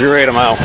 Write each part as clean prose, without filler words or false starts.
08 a mile.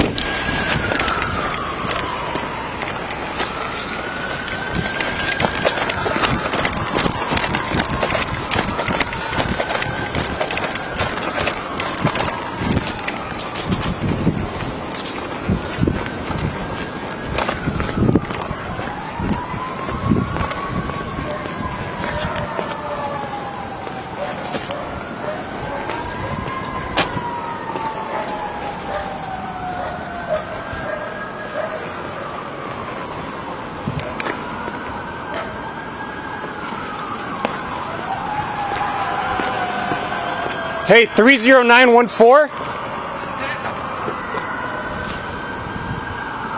Hey, 30914?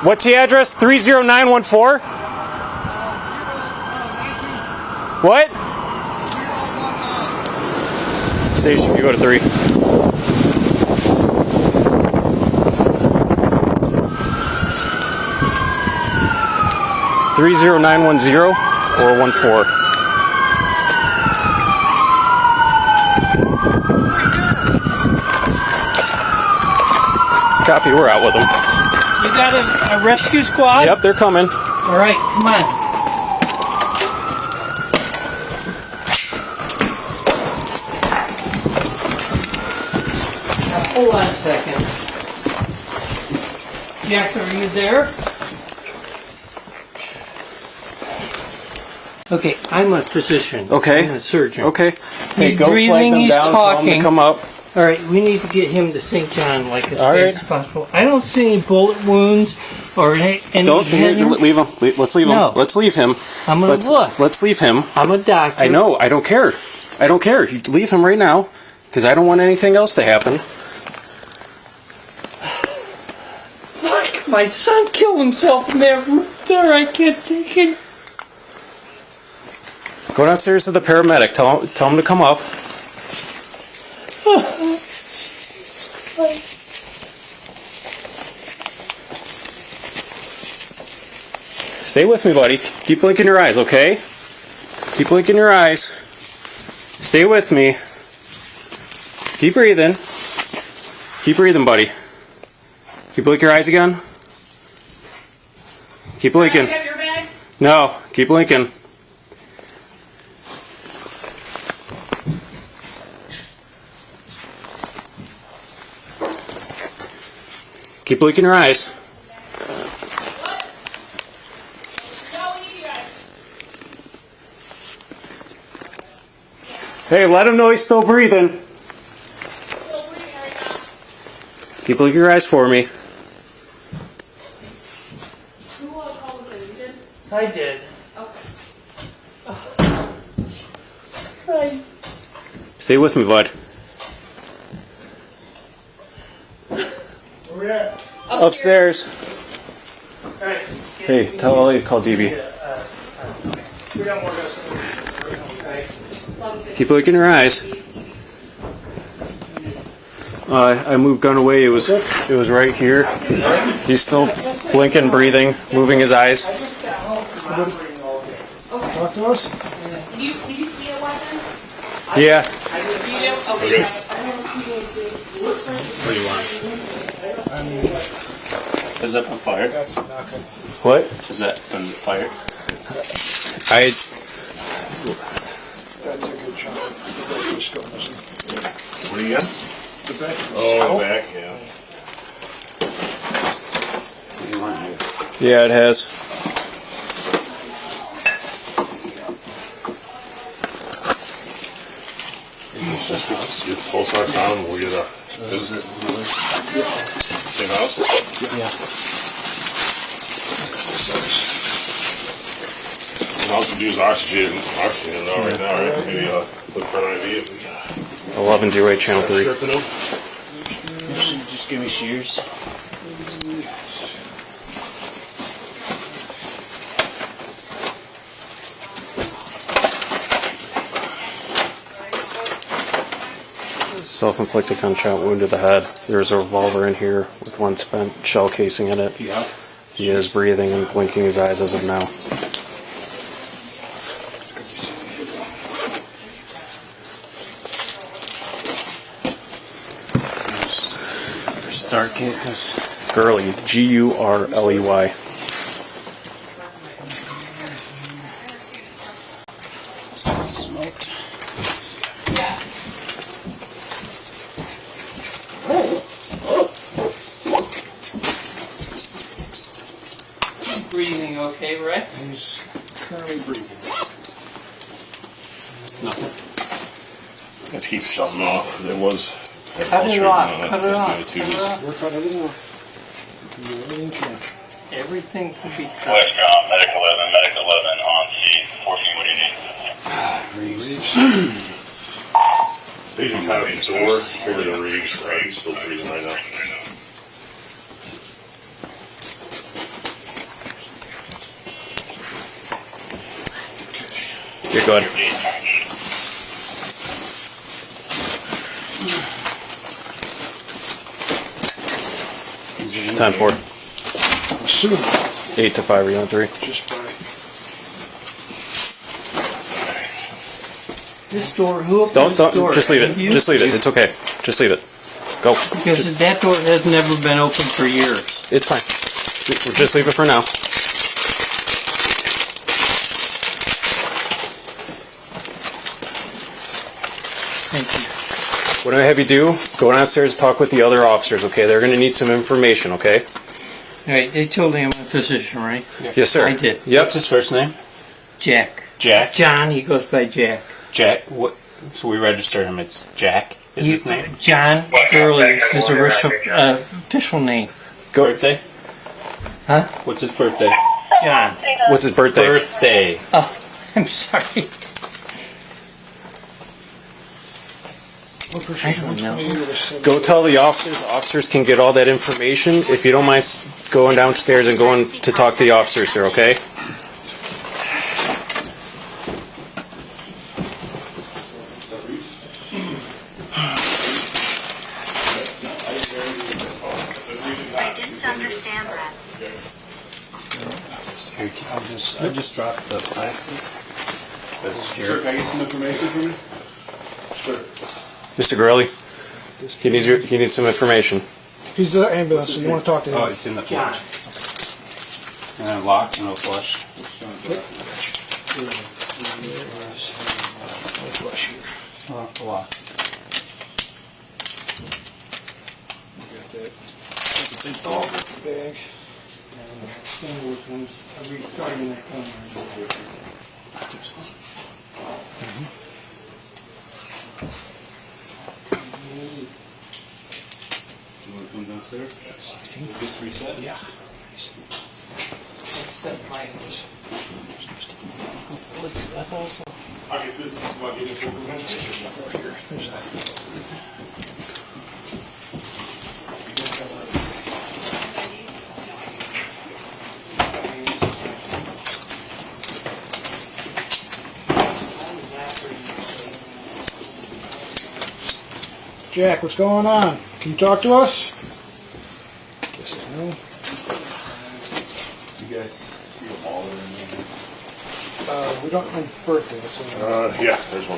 What's the address? 30914? What? Station, you go to 3. (30910) or 14. Copy, we're out with them. You got a rescue squad? Yep, they're coming. All right, come on. Now, hold on a second. Jeff, are you there? Okay, I'm a physician. Okay. I'm a surgeon. Okay. He's Hey, go breathing, flag them he's down, tell them talking. to come up. All right, we need to get him to St. John like as All fast right. as possible. I don't see any bullet wounds or any. Don't leave him. Let's leave him. No. Let's leave him. I'm gonna look. Let's leave him. I'm a doctor. I know. I don't care. I don't care. You leave him right now, because I don't want anything else to happen. Fuck! My son killed himself there. I can't take it. Go downstairs to the paramedic. Tell him to come up. Stay with me, buddy. Keep blinking your eyes, okay? Keep blinking your eyes. Stay with me. Keep breathing. Keep breathing, buddy. Keep blinking your eyes again. Keep blinking. Have your bag? No, keep blinking. Keep blinking your eyes. Hey, let him know he's still breathing. Still breathing right now. Keep blinking your eyes for me. Who called us in? You did? I did. Okay. Stay with me, bud. Where we at? Upstairs. All right. Hey, tell Ellie to call DB. We got more guys. Keep blinking your eyes. I moved gun away. It was right here. He's still blinking, breathing, moving his eyes. Talk to us. Did you see a weapon? Yeah. You do? Okay. What do you want? Has that been fired? That's not good. What? Has that been fired? That's a good shot. Just go listen. What do you got? The back. Oh, back, yeah. Yeah, it has. You pulse our sound, we'll get a. Same house? Yeah. And all we can do is oxygen now, right now, right? Maybe look for an IV if we can. 1108 channel 3. Stripping them. Just give me shears. Self-inflicted gunshot wound to the head. There's a revolver in here with one spent shell casing in it. Yeah. He is breathing and blinking his eyes as of now. start kit. Gurley, Gurley. Smoked. Breathing okay, right? He's currently breathing. Nothing. Have to keep shutting off. There was. Cut it off. Cut it off. We're cutting it off. We can do everything we can. Everything can be cut. Westbound, Medic 11, Medic 11 on scene, 14, what do you need? Station kind of the door for the Reeves. He's still breathing right now. You're good. Time for I'm assuming 8 to 5. Are you on 3? just by. This door, who opened Don't. this door? Just leave it. You? Just leave it. It's okay. Just leave it. Go. Because that door has never been open for years. It's fine. Just leave it for now. Thank you. What I have you do, go downstairs and talk with the other officers, okay? They're going to need some information, okay? All right, they told me I'm a physician, right? Yes, sir. I did. Yep. What's his first name? Jack. Jack. John, he goes by Jack. Jack. What? So we registered him. It's Jack. Is his name? John Gurley is his official name. Birthday? Huh? What's his birthday? John. What's his birthday? Birthday. Oh, I'm sorry. I don't know. Go tell the officers. The officers can get all that information. If you don't mind going downstairs and going to talk to the officers here, okay? I didn't understand that. I just dropped the plastic. Sir, can I get some information from you? Sure. Mr. Gurley, he needs some information. He's the ambulance, so you want to talk to him. Oh, it's in the porch. And then locked and no flush. Oh, lock. Got that. That's a big dog bag. You want to come downstairs? 16. Just reset? Yeah. I'll get this. I'll get it for Here, there's that. Jack, what's going on? Can you talk to us? Guess it's no. You guys see a ball or anything? We don't have birthday, so. Yeah, there's one.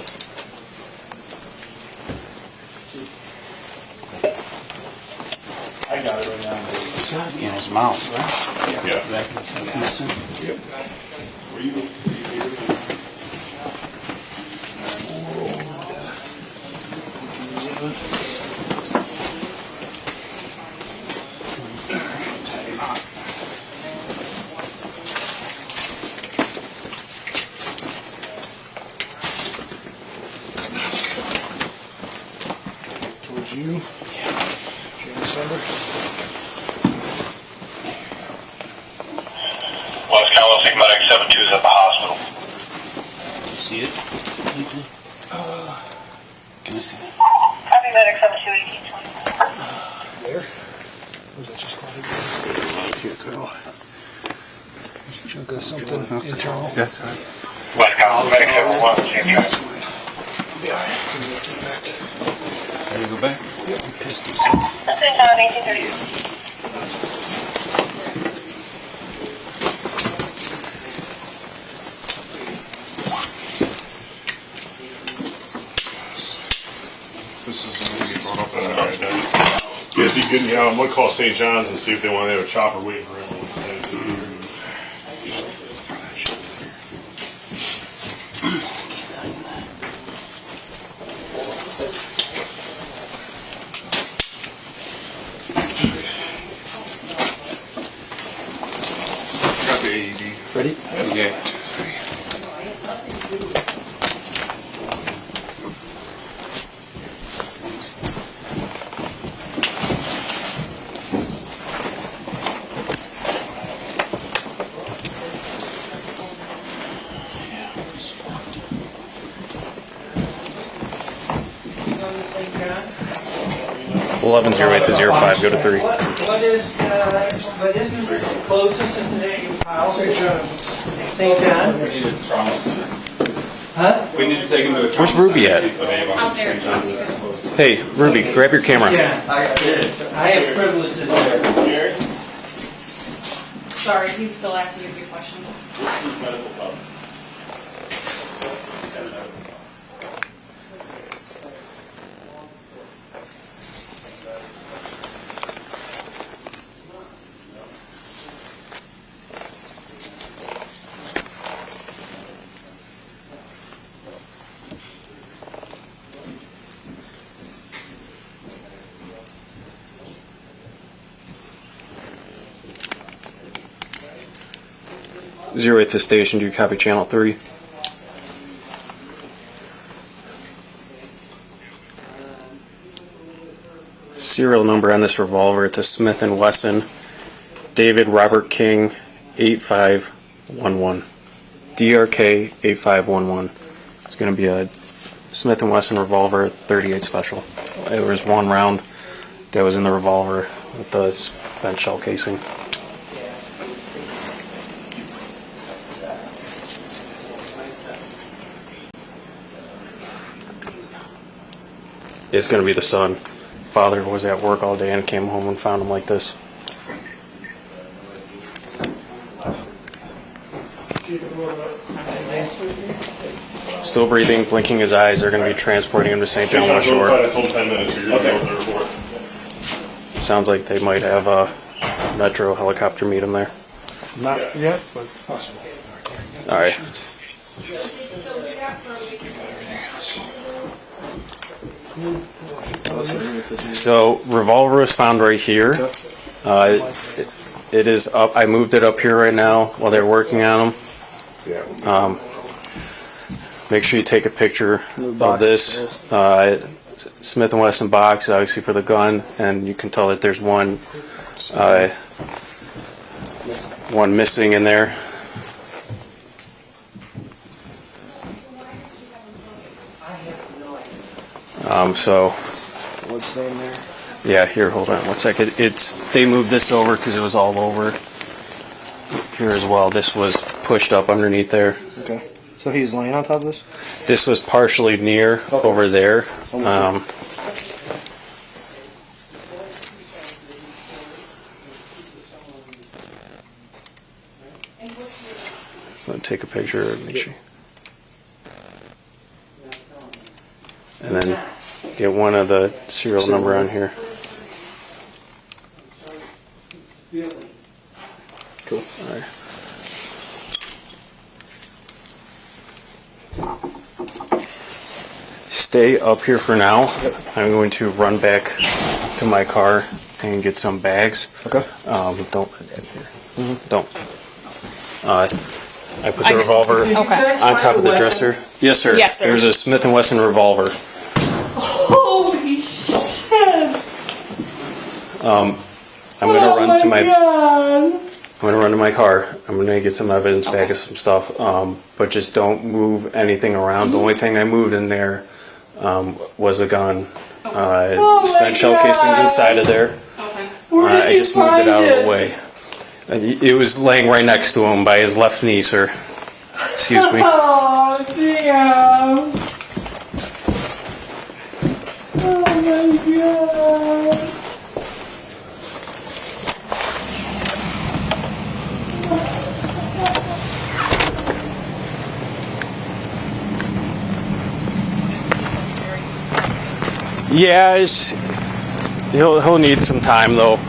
I got it right now. It's gotta be in his mouth, right? Yeah. Back in some Yep. Were you Towards you. Yeah. James number. West Carolina, Medic 72 is at the hospital. You see it? Can I see that? Copy Medic 721820. There. Or is that just clouded? I can't tell. Chunk of something internal. That's right. West Carolina, Medic 71, same track. Ready to go back? Yep. Just do so. That's in 1832. This is going to be brought up in the right. You guys be I'm gonna call St. John's and see if they want to have a chopper waiting for him. Got the AED. Ready? Yeah. St. John? 1108-05. Go to 3. What isn't the closest, isn't it your house? St. John's. St. John? Huh? We need to take him to a Where's Ruby at? Out there. Hey, Ruby, grab your camera. Yeah. I have privileges there. Sorry, he's still asking you a few questions. Zero 08 to station. Do you copy channel 3? Serial number on this revolver, it's a Smith & Wesson David Robert King 8511. DRK 8511. It's going to be a Smith & Wesson revolver 38 special. It was one round that was in the revolver with the spent shell casing. It's going to be the son. Father was at work all day and came home and found him like this. Still breathing, blinking his eyes. They're going to be transporting him to St. John West Shore. I told 10 minutes. You're going to go with the report. Sounds like they might have a Metro helicopter meet him there. Not yet, but possible. All right. So revolver was found right here. It is up. I moved it up here right now while they're working on them. Make sure you take a picture of this. Smith & Wesson box, obviously for the gun, and you can tell that there's one missing in there. So What's in there? yeah, here, hold on 1 second. They moved this over because it was all over here as well. This was pushed up underneath there. Okay. So he's laying on top of this? This was partially near over there. So take a picture and make sure. And then get one of the serial number on here. Cool. All right. Stay up here for now. I'm going to run back to my car and get some bags. Okay. Don't. I put the revolver on top of the dresser. Yes, sir. Yes, sir. There's a Smith & Wesson revolver. Holy shit! I'm gonna run to my. God. I'm gonna run to my car. I'm gonna get some evidence back of some stuff. But just don't move anything around. The only thing I moved in there was a gun. Spent shell casings inside of there. Okay. Where did I you just moved find it out of it? the way. It was laying right next to him by his left knee, sir. Excuse me. Oh, damn. Oh, my God. Yeah, He'll need some time though.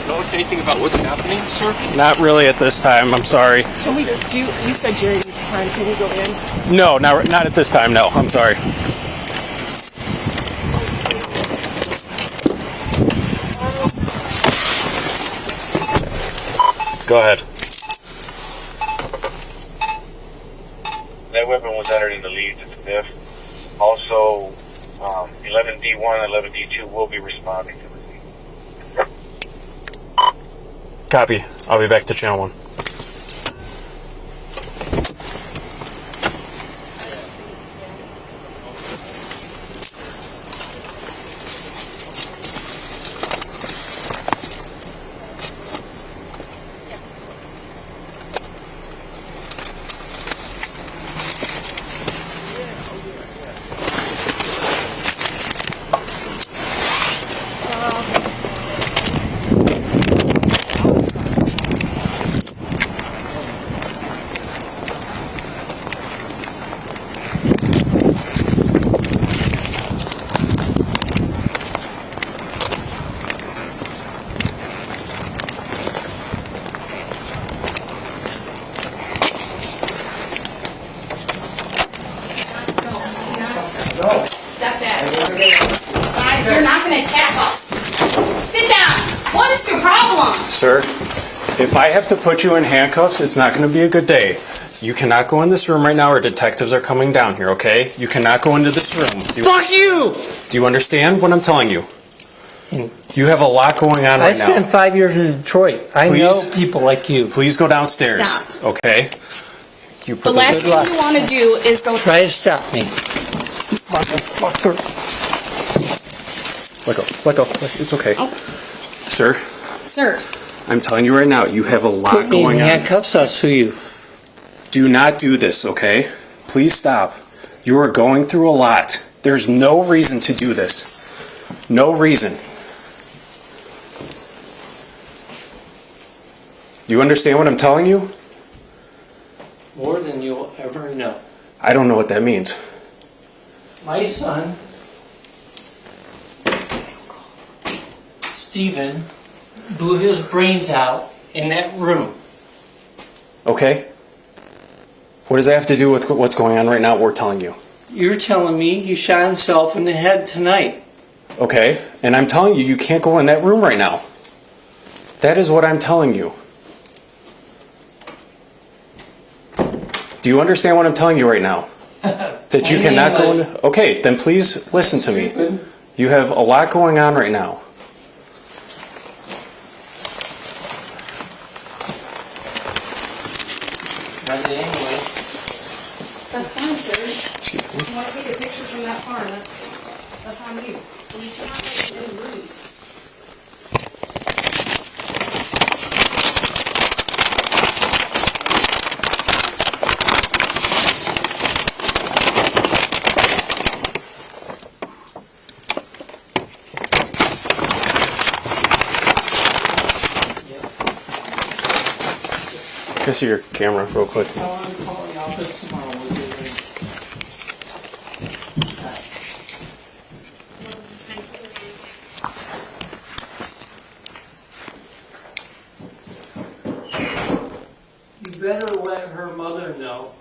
Notice anything about what's happening, sir? Not really at this time. I'm sorry. Can we do? You said Jerry needs time. Can we go in? No, not at this time. No, I'm sorry. Go ahead. That weapon was entered in the lead to Smith. Also, 11D1 and 11D2 will be responding to the scene. Copy. I'll be back to channel 1. Step back. You're not going to attack us. Sit down. What is your problem? Sir, if I have to put you in handcuffs, it's not going to be a good day. You cannot go in this room right now or detectives are coming down here, okay? You cannot go into this room. Fuck you! Do you understand what I'm telling you? You have a lot going on I right now. spent 5 years in Detroit. I know people like you. Please go downstairs, Stop. okay? You put The last thing luck. you want to do is go. Try to stop me. Motherfucker. Let go. It's okay. Oh. Sir, Sir, I'm telling you right now, you have a lot Put me in going on. handcuffs, I'll sue you. Do not do this, okay? Please stop. You are going through a lot. There's no reason to do this. No reason. You understand what I'm telling you? More than you'll ever know. I don't know what that means. My son, Stephen, blew his brains out in that room. Okay? What does that have to do with what's going on right now? We're telling you. You're telling me he shot himself in the head tonight. Okay? And I'm telling you, you can't go in that room right now. That is what I'm telling you. Do you understand what I'm telling you right now? That you cannot go in... Okay, then please listen to me. Stupid. You have a lot going on right now. Not anyway. That's fine, sir. Excuse me. If you want to take a picture from that far, that's on you. But you cannot take it in the room. Can I see your camera real quick? I want to call the office tomorrow. We'll do it. You better let her mother know.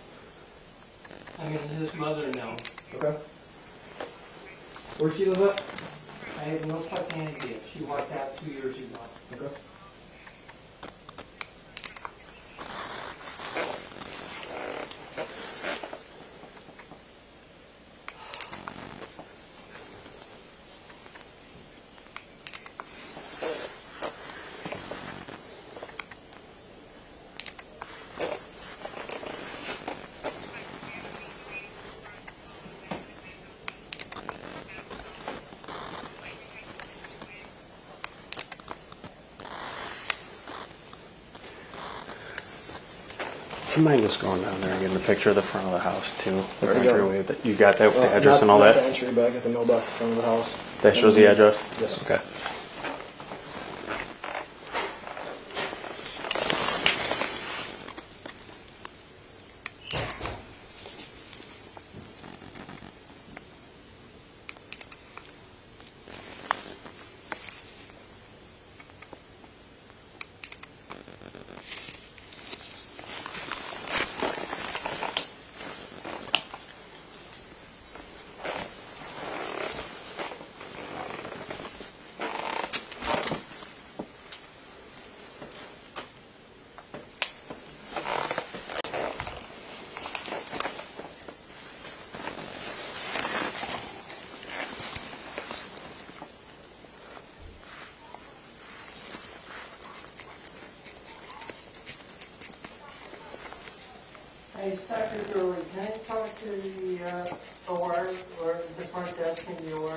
I mean, his mother know. Okay. Where she live at? I have no fucking idea. She walked out 2 years ago. Okay. Do you mind just going down there and getting a picture of the front of the house too? The Already got it. entryway that you got that with the address and all not that? the entry, but I got the mailbox in front of the house. That shows the address? Yes. Okay. Hey, Dr. Gurley, can I talk to the OR or the front desk in the OR?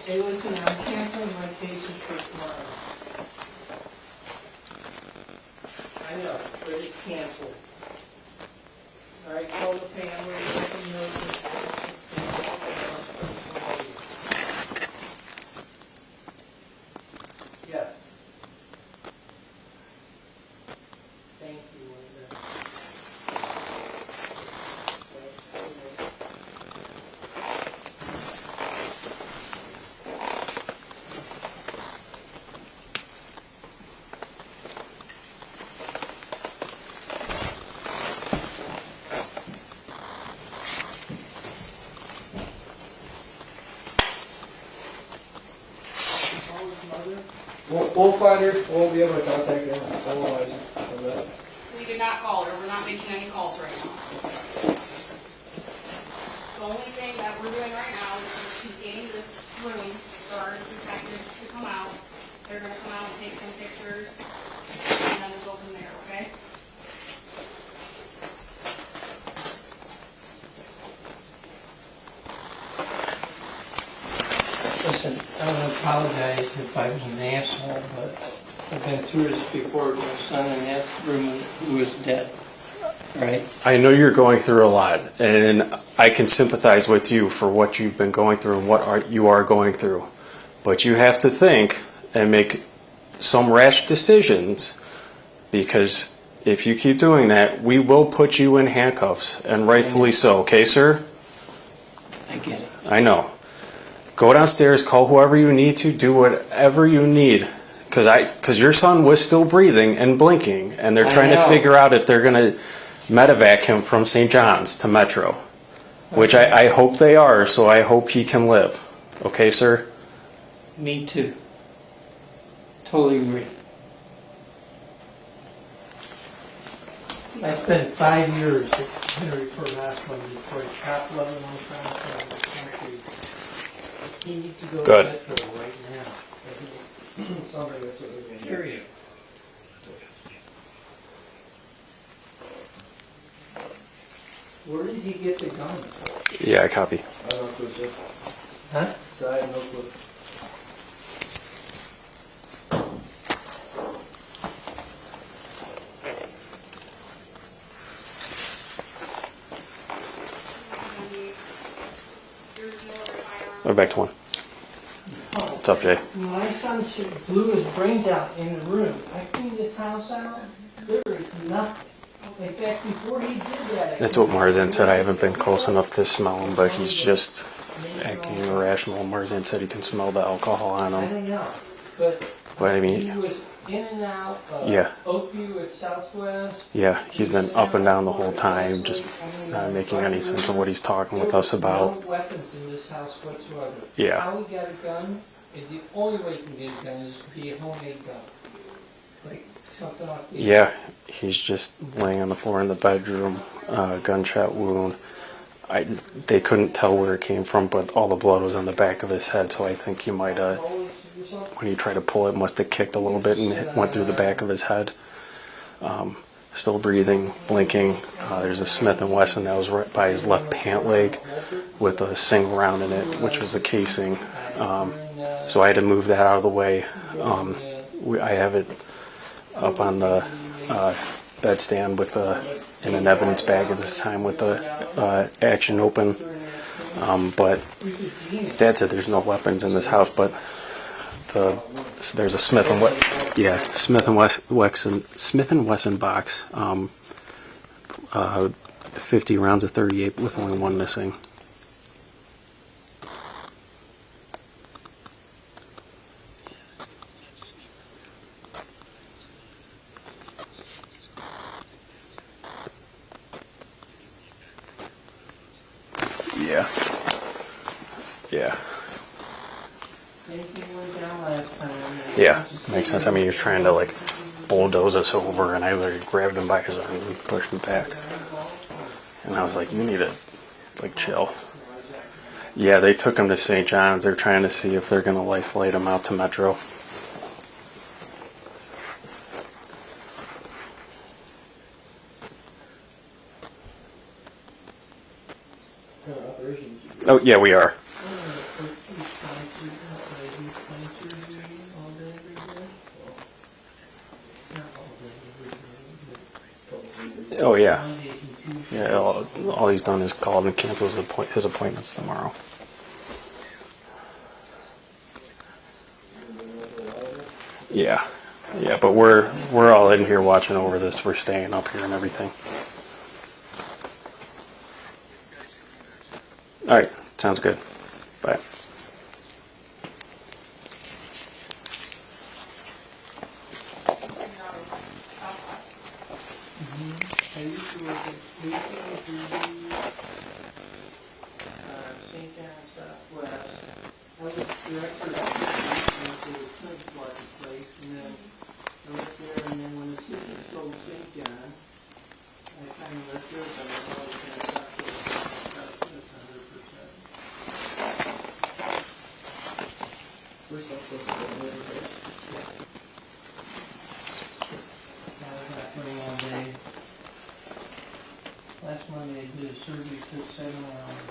Hey, listen, I'm canceling my cases for tomorrow. I know, but it's canceled. All right, call the family, let them know that it's Yes. Thank you, Linda. We'll find her. We'll be able to contact her. Otherwise, from that. We did not call her. We're not making any calls right now. The only thing that we're doing right now is we're containing this room for our detectives to come out. They're gonna come out and take some pictures, and then we'll go from there, okay? Listen, I want to apologize if I was an asshole, but I've been through this before with my son in that room who was dead. Right? I know you're going through a lot, and I can sympathize with you for what you've been going through and you are going through. But you have to think and make some rash decisions, because If you keep doing that, we will put you in handcuffs, and rightfully so, okay, sir? I get it. I know. Go downstairs, call whoever you need to, do whatever you need. Because your son was still breathing and blinking, and they're I trying to know. figure out if they're going to medevac him from St. John's to Metro. Which I hope they are, so I hope he can live. Okay, sir? Me too. Totally agree. I spent 5 years at Henry Ford Hospital before I chopped 11 on concrete. He needs to go Good. to Metro right now. Something that's a period. Where did he get the gun? Yeah, I copy. I don't know who's it. Huh? So I have no clue. There's no other firearms. We're back to one. What's up, Jay? My son blew his brains out in the room. I cleaned this house out. There is nothing. In fact, before he did that, That's what Marzan said. I haven't been close enough to smell him, but he's just acting irrational. Marzan said he can smell the alcohol on I him. don't know, but But I he mean, was in and out of Yeah. Oakview at Southwest. yeah, he's been up and down the whole time, just not making any sense of what he's talking with us about. No weapons in this house whatsoever. Yeah. How he got a gun, and the only way he can get a gun is to be a homemade gun. Like something off the... Yeah, he's just laying on the floor in the bedroom, gunshot wound. They couldn't tell where it came from, but all the blood was on the back of his head, so I think he might have, when he tried to pull it, must have kicked a little bit and it went through the back of his head. Still breathing, blinking. There's a Smith & Wesson that was right by his left pant leg with a single round in it, which was the casing. So I had to move that out of the way. I have it up on the bedstand with in an evidence bag at this time with the action open. But Dad said there's no weapons in this house, but there's a Smith and Wesson box, 50 rounds of 38 with only one missing. Yeah. Yeah. Anything went down last time. Yeah, makes sense. I mean, he was trying to like bulldoze us over, and I literally grabbed him by his arm and pushed him back. And I was like, "You need to like chill." Yeah, they took him to St. John's. They're trying to see if they're gonna life flight him out to Metro. Oh yeah, we are. Oh yeah. Yeah, all he's done is called and cancels his appointments tomorrow. Yeah, yeah, but we're all in here watching over this. We're staying up here and everything. All right, sounds good. Bye. I used to work at St. John's Southwest. I was director of the Prince Marketplace, and then I worked there, and then when the city sold St. John, I kind of left there, but I always had Southwest 100%. We're Southwest a little bit. I was not 21 days. Last Monday, I did a surgery, took 7 hours.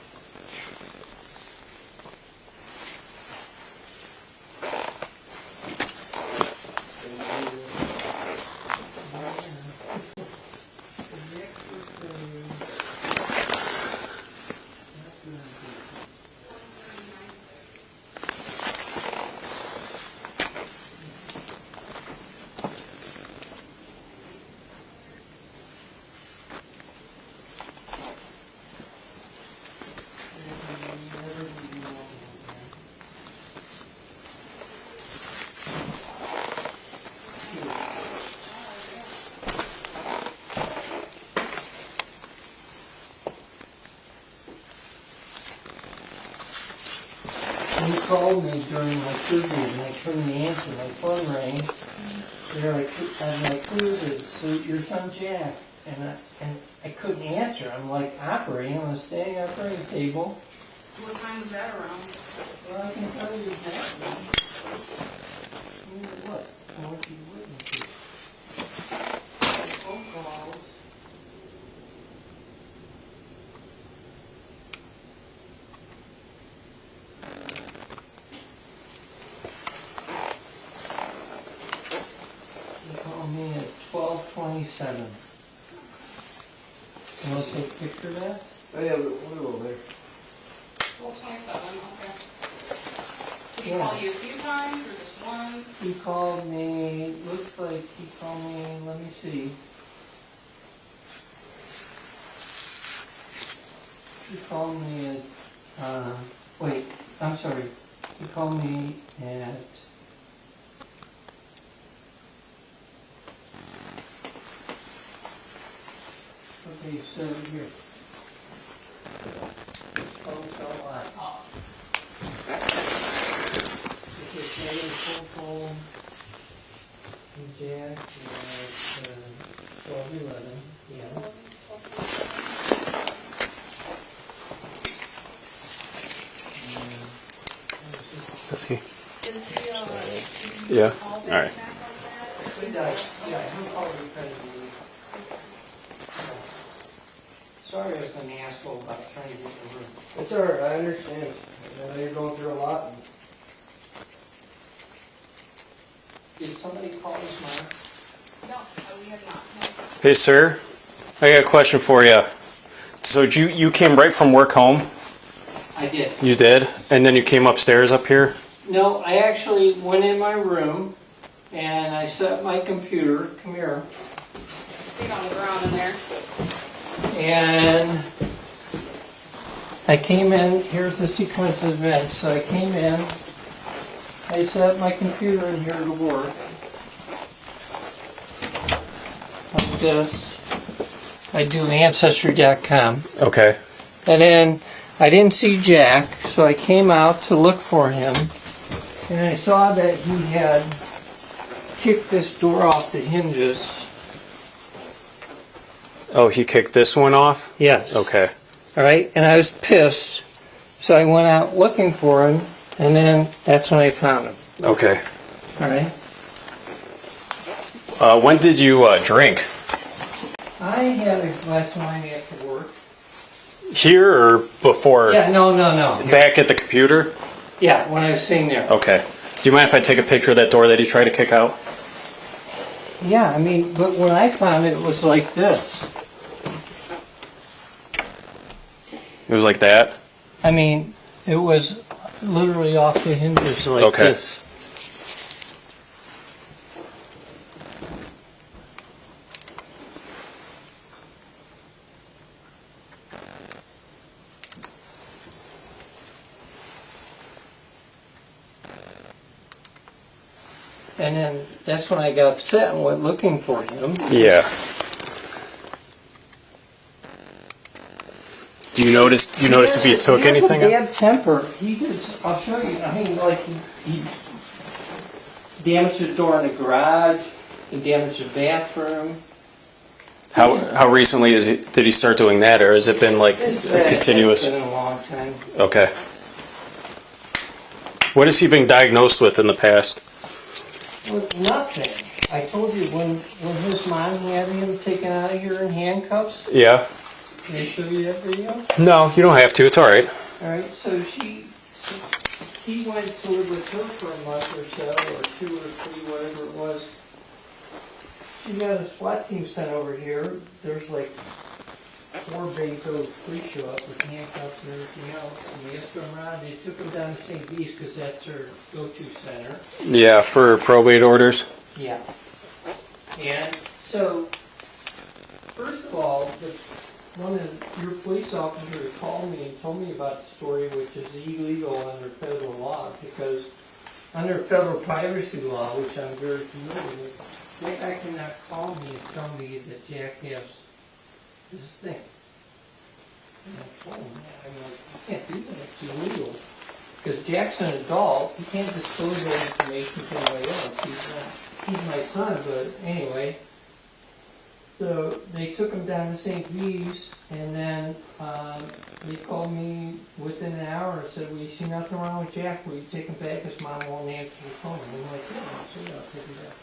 he called me during my surgery and I couldn't answer, my phone rang. They're like, I'm like, who is it? So your son Jack. And I couldn't answer. I'm like operating on a standing operating table. What time was that around? Well, I can tell you exactly. What? I want you to witness it. Phone calls. He called me at 12:27. You want to take a picture of that? Oh, yeah, we're over there. 12:27, okay. Did he Yeah. call you a few times or just once? He called me, looks like he called me, let me see. He called me at, wait, I'm sorry. He called me at, okay, so here. This phone's not live. Oh, This is Jared phone and Jack at 12:11, yeah. Does he? is he, Yeah. called All right. back like that? He does, yeah, he'll call you because sorry I was an asshole about trying to get the room. It's all right, I understand. I know you're going through a lot. Did somebody call his mom? No, we have not. Hey, sir. I got a question for you. So you came right from work home? I did. You did? And then you came upstairs up here? No, I actually went in my room and I set up my computer, come here, Sit on the ground in there. and I came in, here's the sequence of events. So I came in, I set up my computer in here to work. Like this. I do Ancestry.com. Okay. And then I didn't see Jack, so I came out to look for him. And I saw that he had kicked this door off the hinges. Oh, he kicked this one off? Yes. Okay. All right, and I was pissed, so I went out looking for him, and then that's when I found him. Okay. All right. When did you drink? I had a glass of wine after work. Here or before? Yeah, no. Back at the computer? Yeah, when I was sitting there. Okay. Do you mind if I take a picture of that door that he tried to kick out? Yeah, I mean, but when I found it, it was like this. It was like that? I mean, it was literally off the hinges like Okay. this. And then that's when I got upset and went looking for him. Yeah. Do you notice if he took anything? He has a bad temper. He did. I'll show you. I mean, like he damaged the door in the garage. He damaged the bathroom. How recently did he start doing that, or has it been like continuous? It's been a long time. Okay. What has he been diagnosed with in the past? Well, nothing. I told you when his mom had him taken out of here in handcuffs. Yeah. Can I show you that video? No, you don't have to. It's all right. All right. So he went to live with her for a month or so, or 2 or 3, whatever it was. She got a SWAT team sent over here. There's like 4 Banco police show up with handcuffs and everything else. And they asked them around. They took them down to St. Beast because that's their go-to center. Yeah, for probate orders. Yeah. And so, first of all, one of your police officers called me and told me about the story, which is illegal under federal law, because under federal privacy law, which I'm very familiar with, that guy cannot call me and tell me that Jack has this thing. And I told him that. I'm like, you can't do that. It's illegal. because Jack's an adult, he can't disclose that information to anybody else. He's my son, but anyway. So they took him down to St. V's, and then they called me within an hour and said, "We see nothing wrong with Jack. Will you take him back? His mom won't answer the phone." And I'm like, "Yeah, I'll take him back.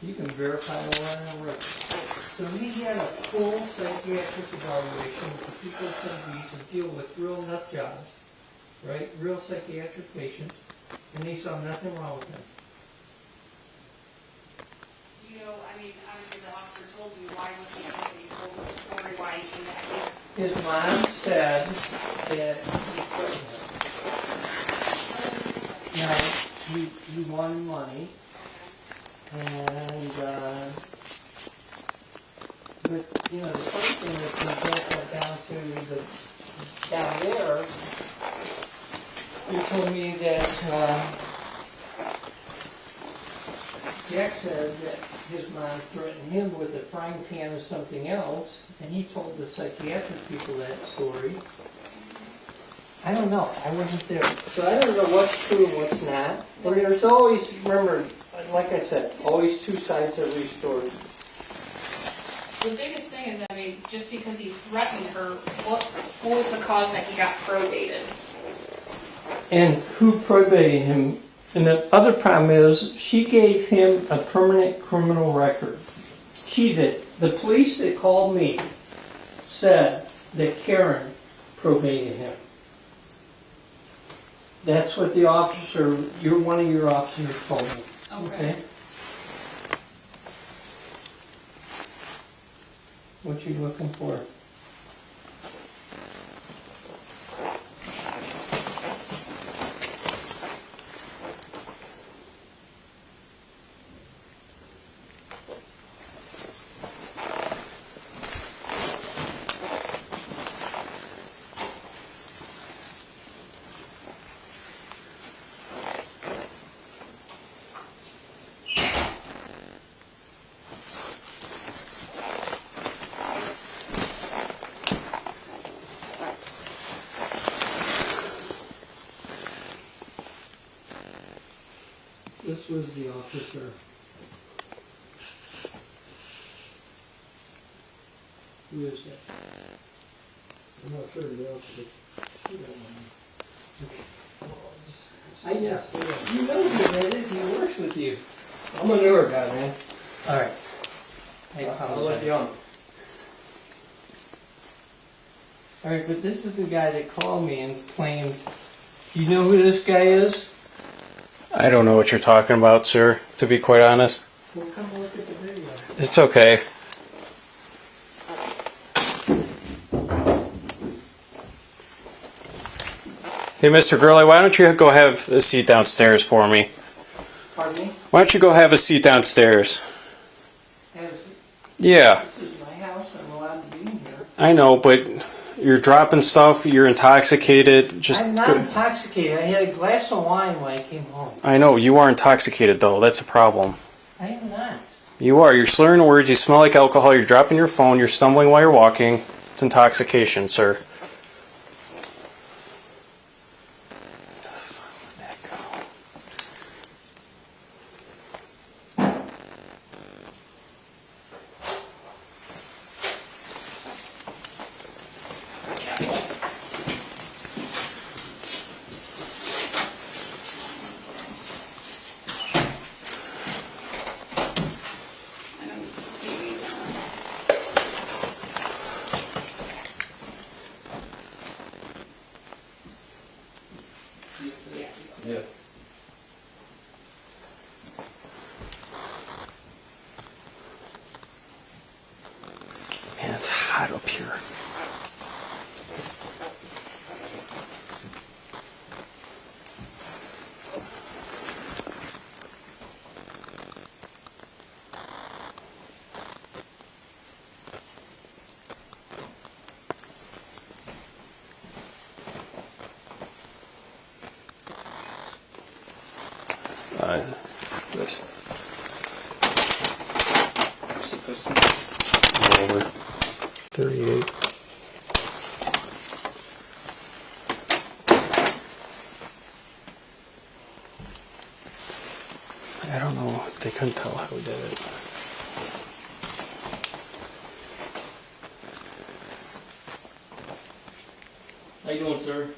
You can verify all that on record." So he had a full psychiatric evaluation for people at St. V's and deal with real nut jobs, right? Real psychiatric patients, and they saw nothing wrong with him. Do you know, I mean, obviously the officer told you why was he coming, what was the story, why he came back here? His mom said that he threatened her. Now, he wanted money, and, but, you know, the first thing is when Jack went down there, he told me that, Jack said that his mom threatened him with a frying pan or something else, and he told the psychiatric people that story. I don't know, I wasn't there. So I don't know what's true and what's not. And there's always, remember, like I said, always two sides of every story. The biggest thing is, I mean, just because he threatened her, what was the cause that he got probated? And who probated him? And the other problem is, she gave him a permanent criminal record. She did. The police that called me said that Karen probated him. That's what the officer, one of your officers told me. Okay. What you looking for? This was the officer. Who is that? I'm not sure the officer. I know. You know who that is. He works with you. I'm a newer guy, man. All right. I'll let you on. All right, but this is the guy that called me and claimed. Do you know who this guy is? I don't know what you're talking about, sir, to be quite honest. Well, come look at the video. It's okay. Hey, Mr. Gurley, why don't you go have a seat downstairs for me? Pardon me? Why don't you go have a seat downstairs? Yeah, This is my house. I'm allowed to be in here. I know, but you're dropping stuff, you're intoxicated, just I'm not go. intoxicated. I had a glass of wine when I came home. I know, you are intoxicated though, that's a problem. I am not. You are, you're slurring words, you smell like alcohol, you're dropping your phone, you're stumbling while you're walking. It's intoxication, sir. Yeah. Man, it's hot up here. This. Over 38. I don't know. They couldn't tell how we did it. How you doing, sir?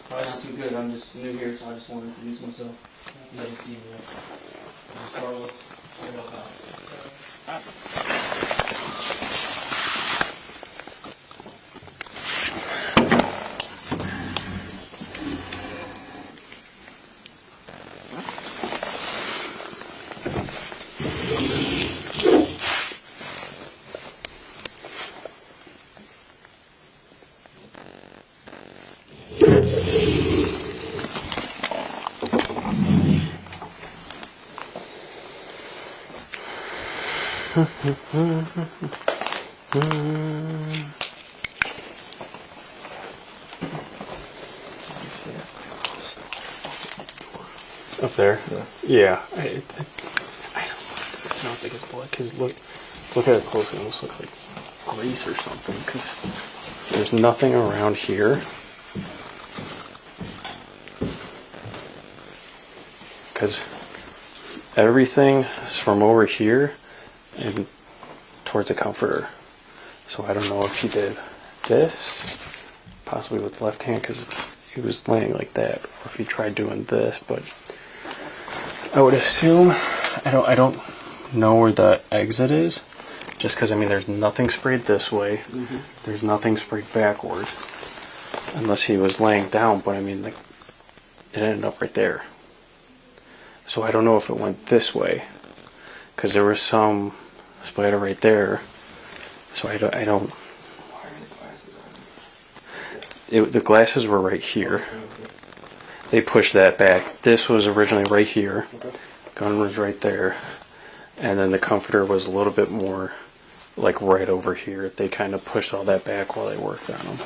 Probably not too good. I'm just new here, so I just want to introduce myself. You haven't seen me yet. I'm Carlos. Up there? Yeah. I don't think it's blood, because look at it closely. It almost looks like grease or something, because there's nothing around here. Because everything is from over here and towards the comforter. So I don't know if he did this, possibly with the left hand, because he was laying like that, or if he tried doing this, but I would assume, I don't know where the exit is, just because, I mean, there's nothing sprayed this way, there's nothing sprayed backwards, unless he was laying down, but I mean, like, it ended up right there. So I don't know if it went this way, because there was some splatter right there, so I don't. The glasses were right here. They pushed that back. This was originally right here. Gun was right there. And then the comforter was a little bit more like right over here. They kind of pushed all that back while they worked on them.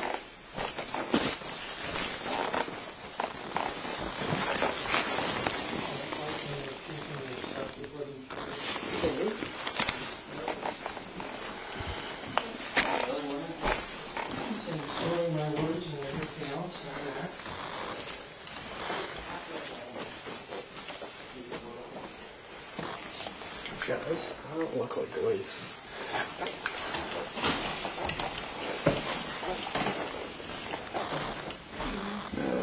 Guys, I don't look like glaze.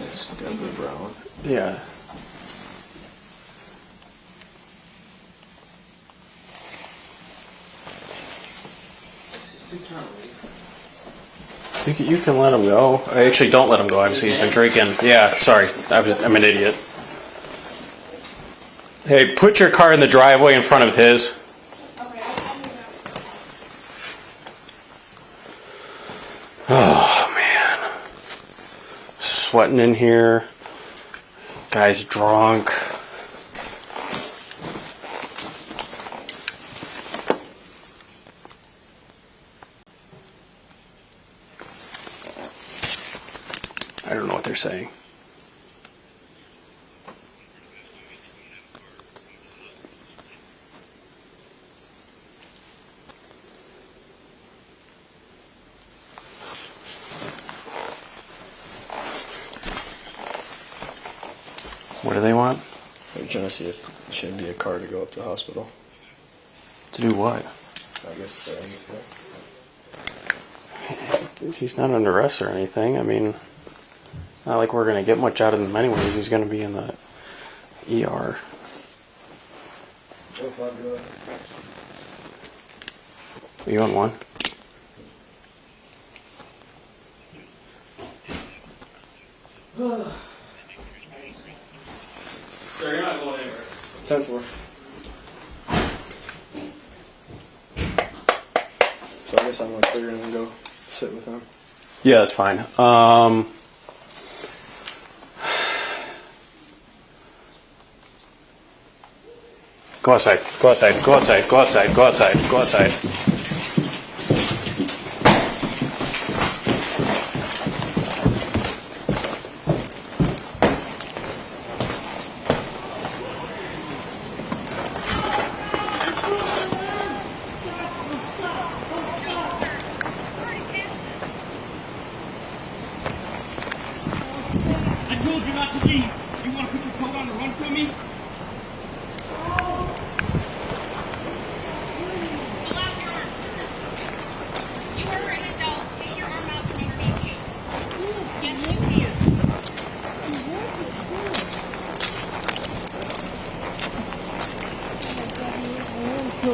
It's deadly brown. Yeah. You can let him go. I actually don't let him go. Obviously, he's been drinking. Yeah, sorry. I'm an idiot. Hey, put your car in the driveway in front of his. Oh, man. Sweating in here. Guy's drunk. I don't know what they're saying. What do they want? They're trying to see if there should be a car to go up to the hospital. To do what? I guess He's not under arrest or anything. I mean, not like we're going to get much out of him anyways. He's going to be in the ER. Are you on one? Sir, you're not going anywhere. 10-4. So I guess I'm going to clear and then go sit with him. Yeah, that's fine. Go outside. Go outside. Go outside. Go outside. Go outside. Go outside. I told you not to leave. You want to put your coat on and run from me?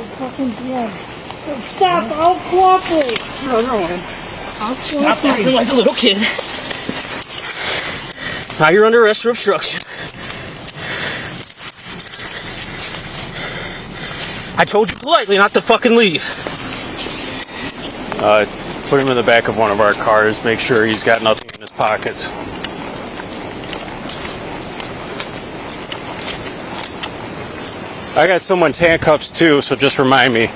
fucking dead. Stop, I'll cooperate. No, no, man. I'll Stop cooperate. acting like a little kid. Now you're under arrest for obstruction. I told you politely not to fucking leave. Put him in the back of one of our cars. Make sure he's got nothing in his pockets. I got someone's handcuffs too, so just remind me.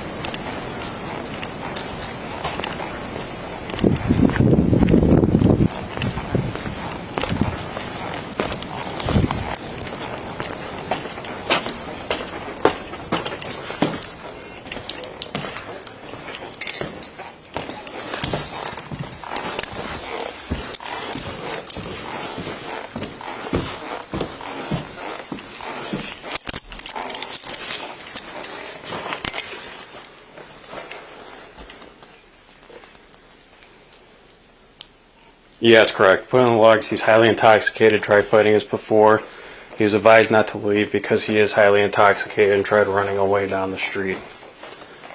Yeah, that's correct. Put on the logs, he's highly intoxicated, tried fighting us before. He was advised not to leave because he is highly intoxicated and tried running away down the street.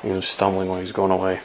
He was stumbling when he was going away.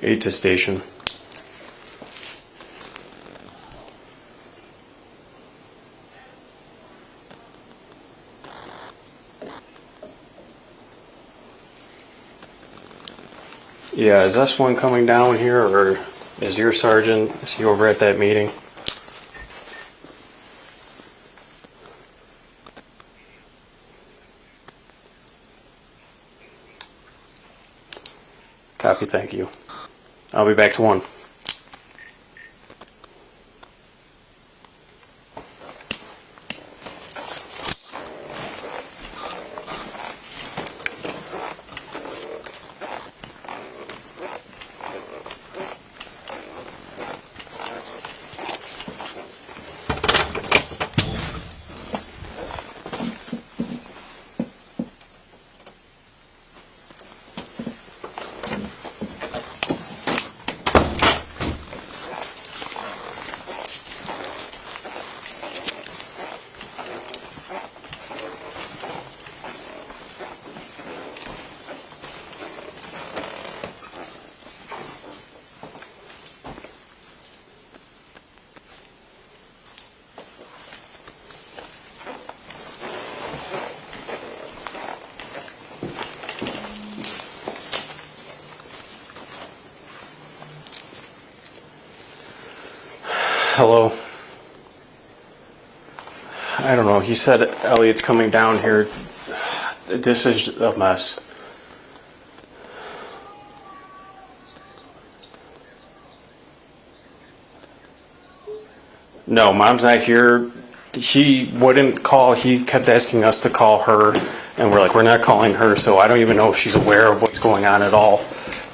Eight to station. Yeah, is this one coming down here, or is your sergeant, is he over at that meeting? Copy, thank you. I'll be back to 1. Hello. I don't know. He said Elliot's coming down here. This is a mess. No, Mom's not here. He wouldn't call. He kept asking us to call her, and we're like, we're not calling her, so I don't even know if she's aware of what's going on at all.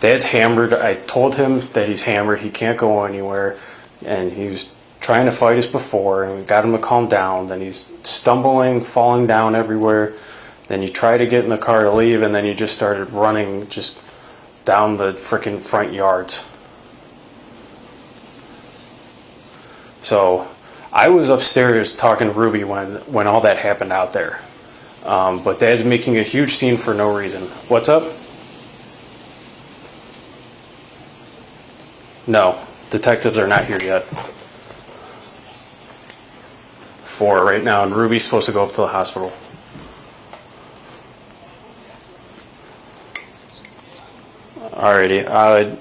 Dad's hammered. I told him that he's hammered. He can't go anywhere, and he was trying to fight us before, and we got him to calm down. Then he's stumbling, falling down everywhere. Then you try to get in the car to leave, and then you just started running just down the frickin' front yards. So I was upstairs talking to Ruby when all that happened out there. But Dad's making a huge scene for no reason. What's up? No, detectives are not here yet. 4 right now, and Ruby's supposed to go up to the hospital. Alrighty,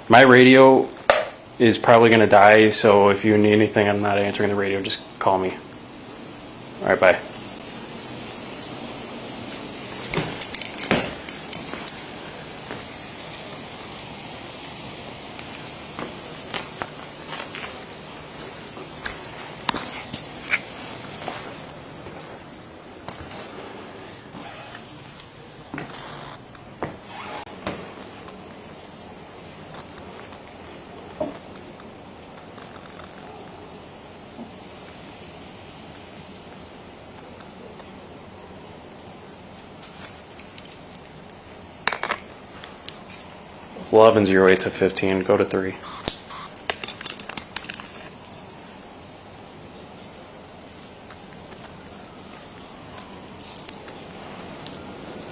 my radio is probably going to die, so if you need anything, I'm not answering the radio, just call me. Alright, bye. 1108 to 15. Go to 3.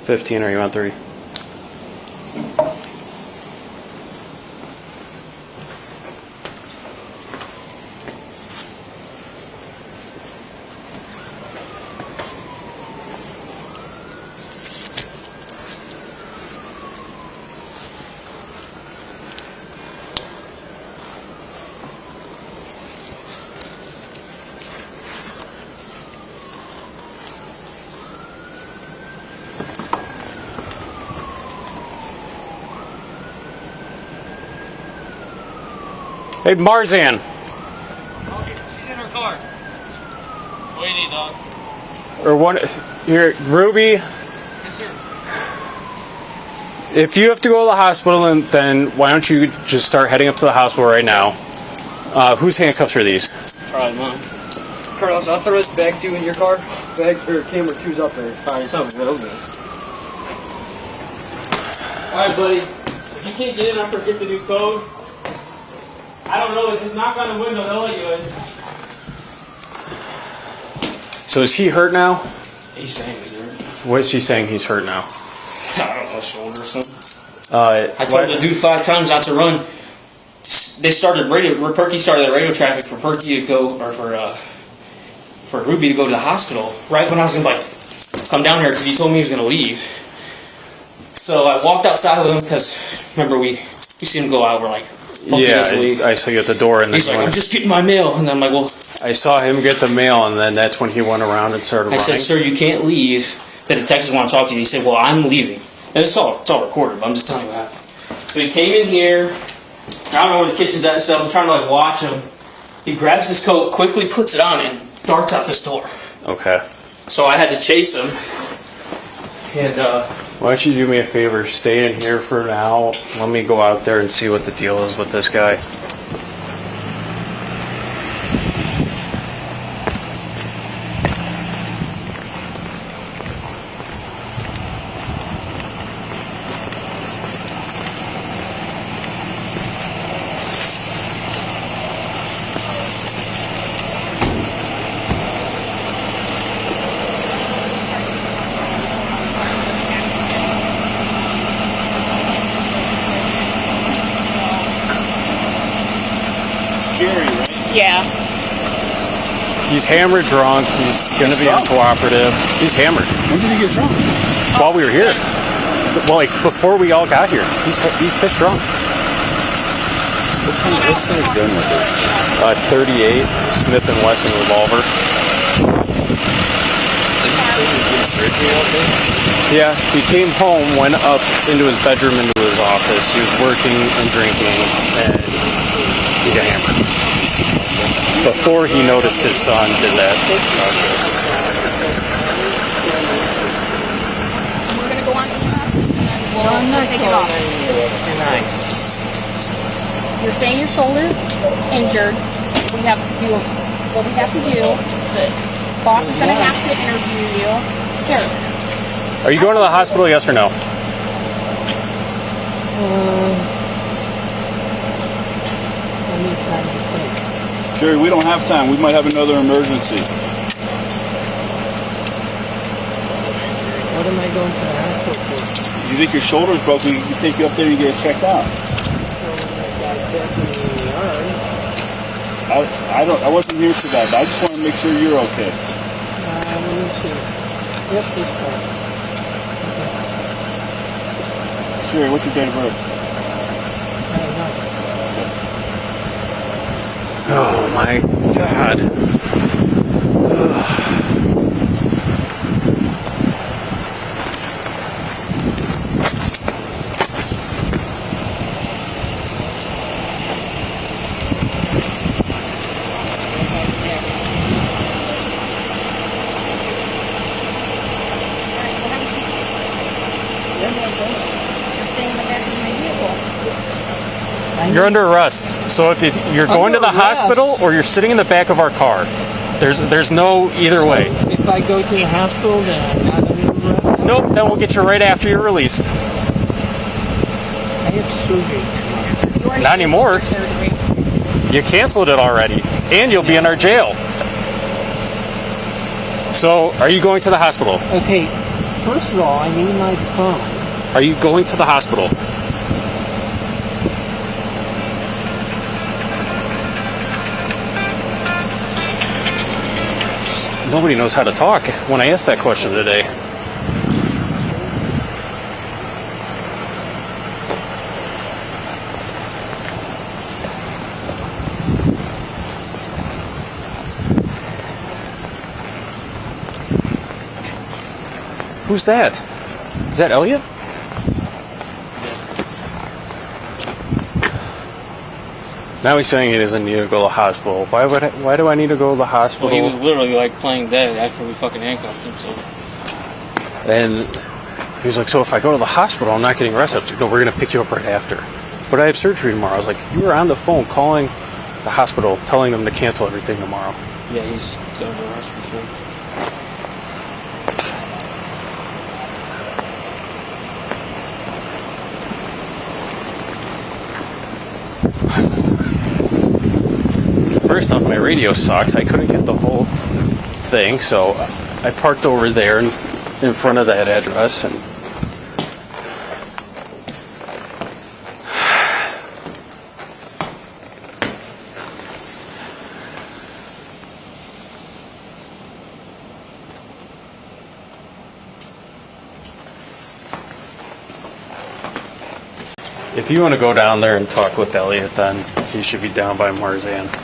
15, are you on 3? Hey, Marzan. She's in her car. What do you need, dog? Or one here, Ruby. Yes, sir. If you have to go to the hospital, then why don't you just start heading up to the hospital right now? Whose handcuffs are these? Probably mine. Carlos, I'll throw this bag 2 in your car. Bag or camera 2's up there. Alright, it's over. Okay. Alright, buddy. If you can't get in, I forget the new code. I don't know. If just knock on the window, they'll let you in. So is he hurt now? He's saying he's hurt. What is he saying he's hurt now? I don't know, shoulder or something. I told what- the dude 5 times not to run. They started Perky started the radio traffic for Perky to go, or for Ruby to go to the hospital. Right when I was gonna come down here because he told me he was gonna leave. So I walked outside with him because remember we seen him go out. We're like, okay, yeah, let's leave. I saw you at the door, and He's then like, I'm just getting my mail, and I'm like, well, I saw him get the mail, and then that's when he went around and started I running. said, sir, you can't leave. The detectives want to talk to you. He said, well, I'm leaving. And it's all recorded, but I'm just telling you that. So he came in here. I don't know where the kitchen's at, so I'm trying to watch him. He grabs his coat, quickly puts it on, and darts out this door. Okay. So I had to chase him. And Why don't you do me a favor? Stay in here for now. Let me go out there and see what the deal is with this guy. Yeah. He's hammered drunk. He's going to be uncooperative. He's hammered. When did he get drunk? While we were here. Well, like, before we all got here. He's pissed drunk. What size gun was it? 38 Smith & Wesson revolver. Yeah, he came home, went up into his bedroom, into his office. He was working and drinking, and he got hammered. Before he noticed his son did that. We're gonna go on EMS, and then we'll take it off. You're saying your shoulder's injured. We have to do what we have to do. The boss is gonna have to interview you, sir. Are you going to the hospital, yes or no? Jerry, we don't have time. We might have another emergency. What am I going to the hospital for? You think your shoulder's broken? We can take you up there and get it checked out. I wasn't here for that. But I just want to make sure you're okay. Let me see. Yes, this car. Jerry, what's your date of birth? Oh my God. Ugh. You're under arrest. So if you're going to the hospital or you're sitting in the back of our car, there's no either way. If I go to the hospital, then I'm not under arrest? Nope, then we'll get you right after you're released. I have surgery tomorrow. Not anymore. You canceled it already, and you'll be in our jail. So, are you going to the hospital? Okay, first of all, I need my phone. Are you going to the hospital? Nobody knows how to talk when I asked that question today. Who's that? Is that Elliot? Now he's saying he doesn't need to go to the hospital. Why do I need to go to the hospital? Well, he was literally like playing dead after we fucking handcuffed him. So. And he was like, so if I go to the hospital, I'm not getting arrested. I was like, no, we're going to pick you up right after. But I have surgery tomorrow. I was like, you were on the phone calling the hospital, telling them to cancel everything tomorrow. Yeah, he's done the rest before. First off, my radio sucks. I couldn't get the whole thing, so I parked over there in front of that address. And if you want to go down there and talk with Elliot, then he should be down by Marzan.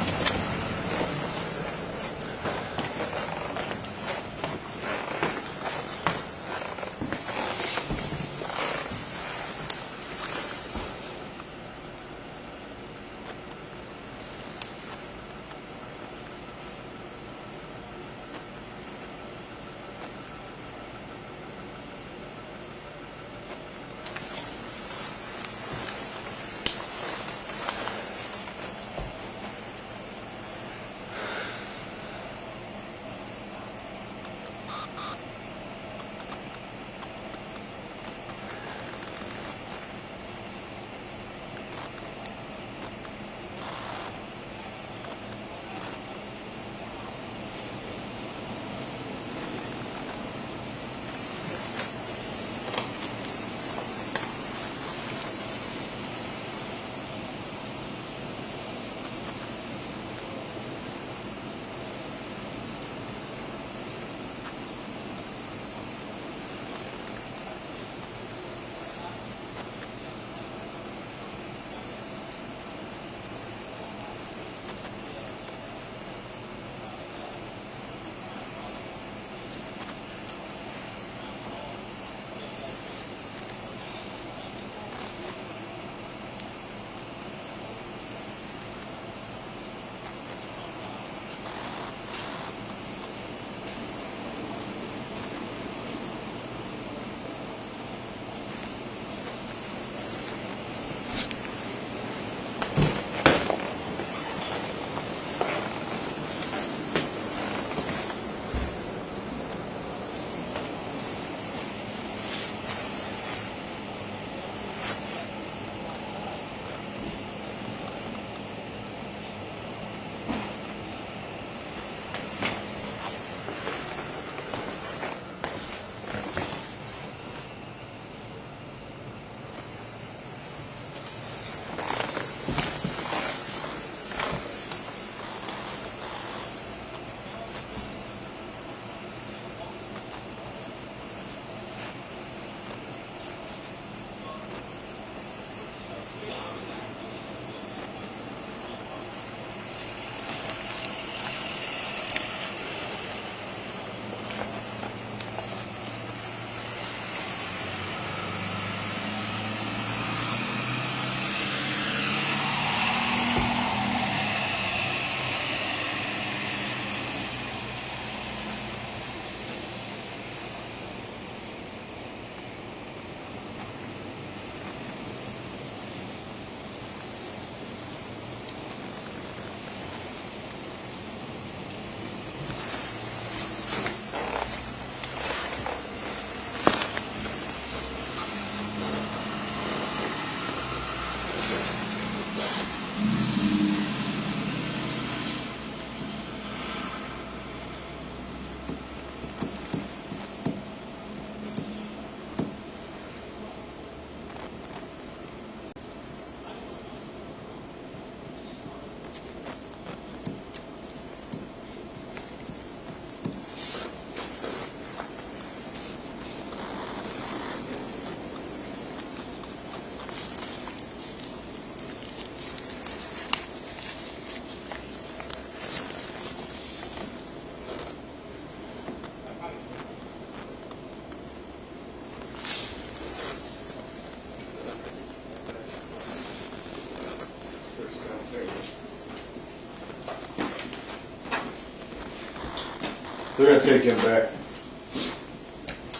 They're gonna take him back.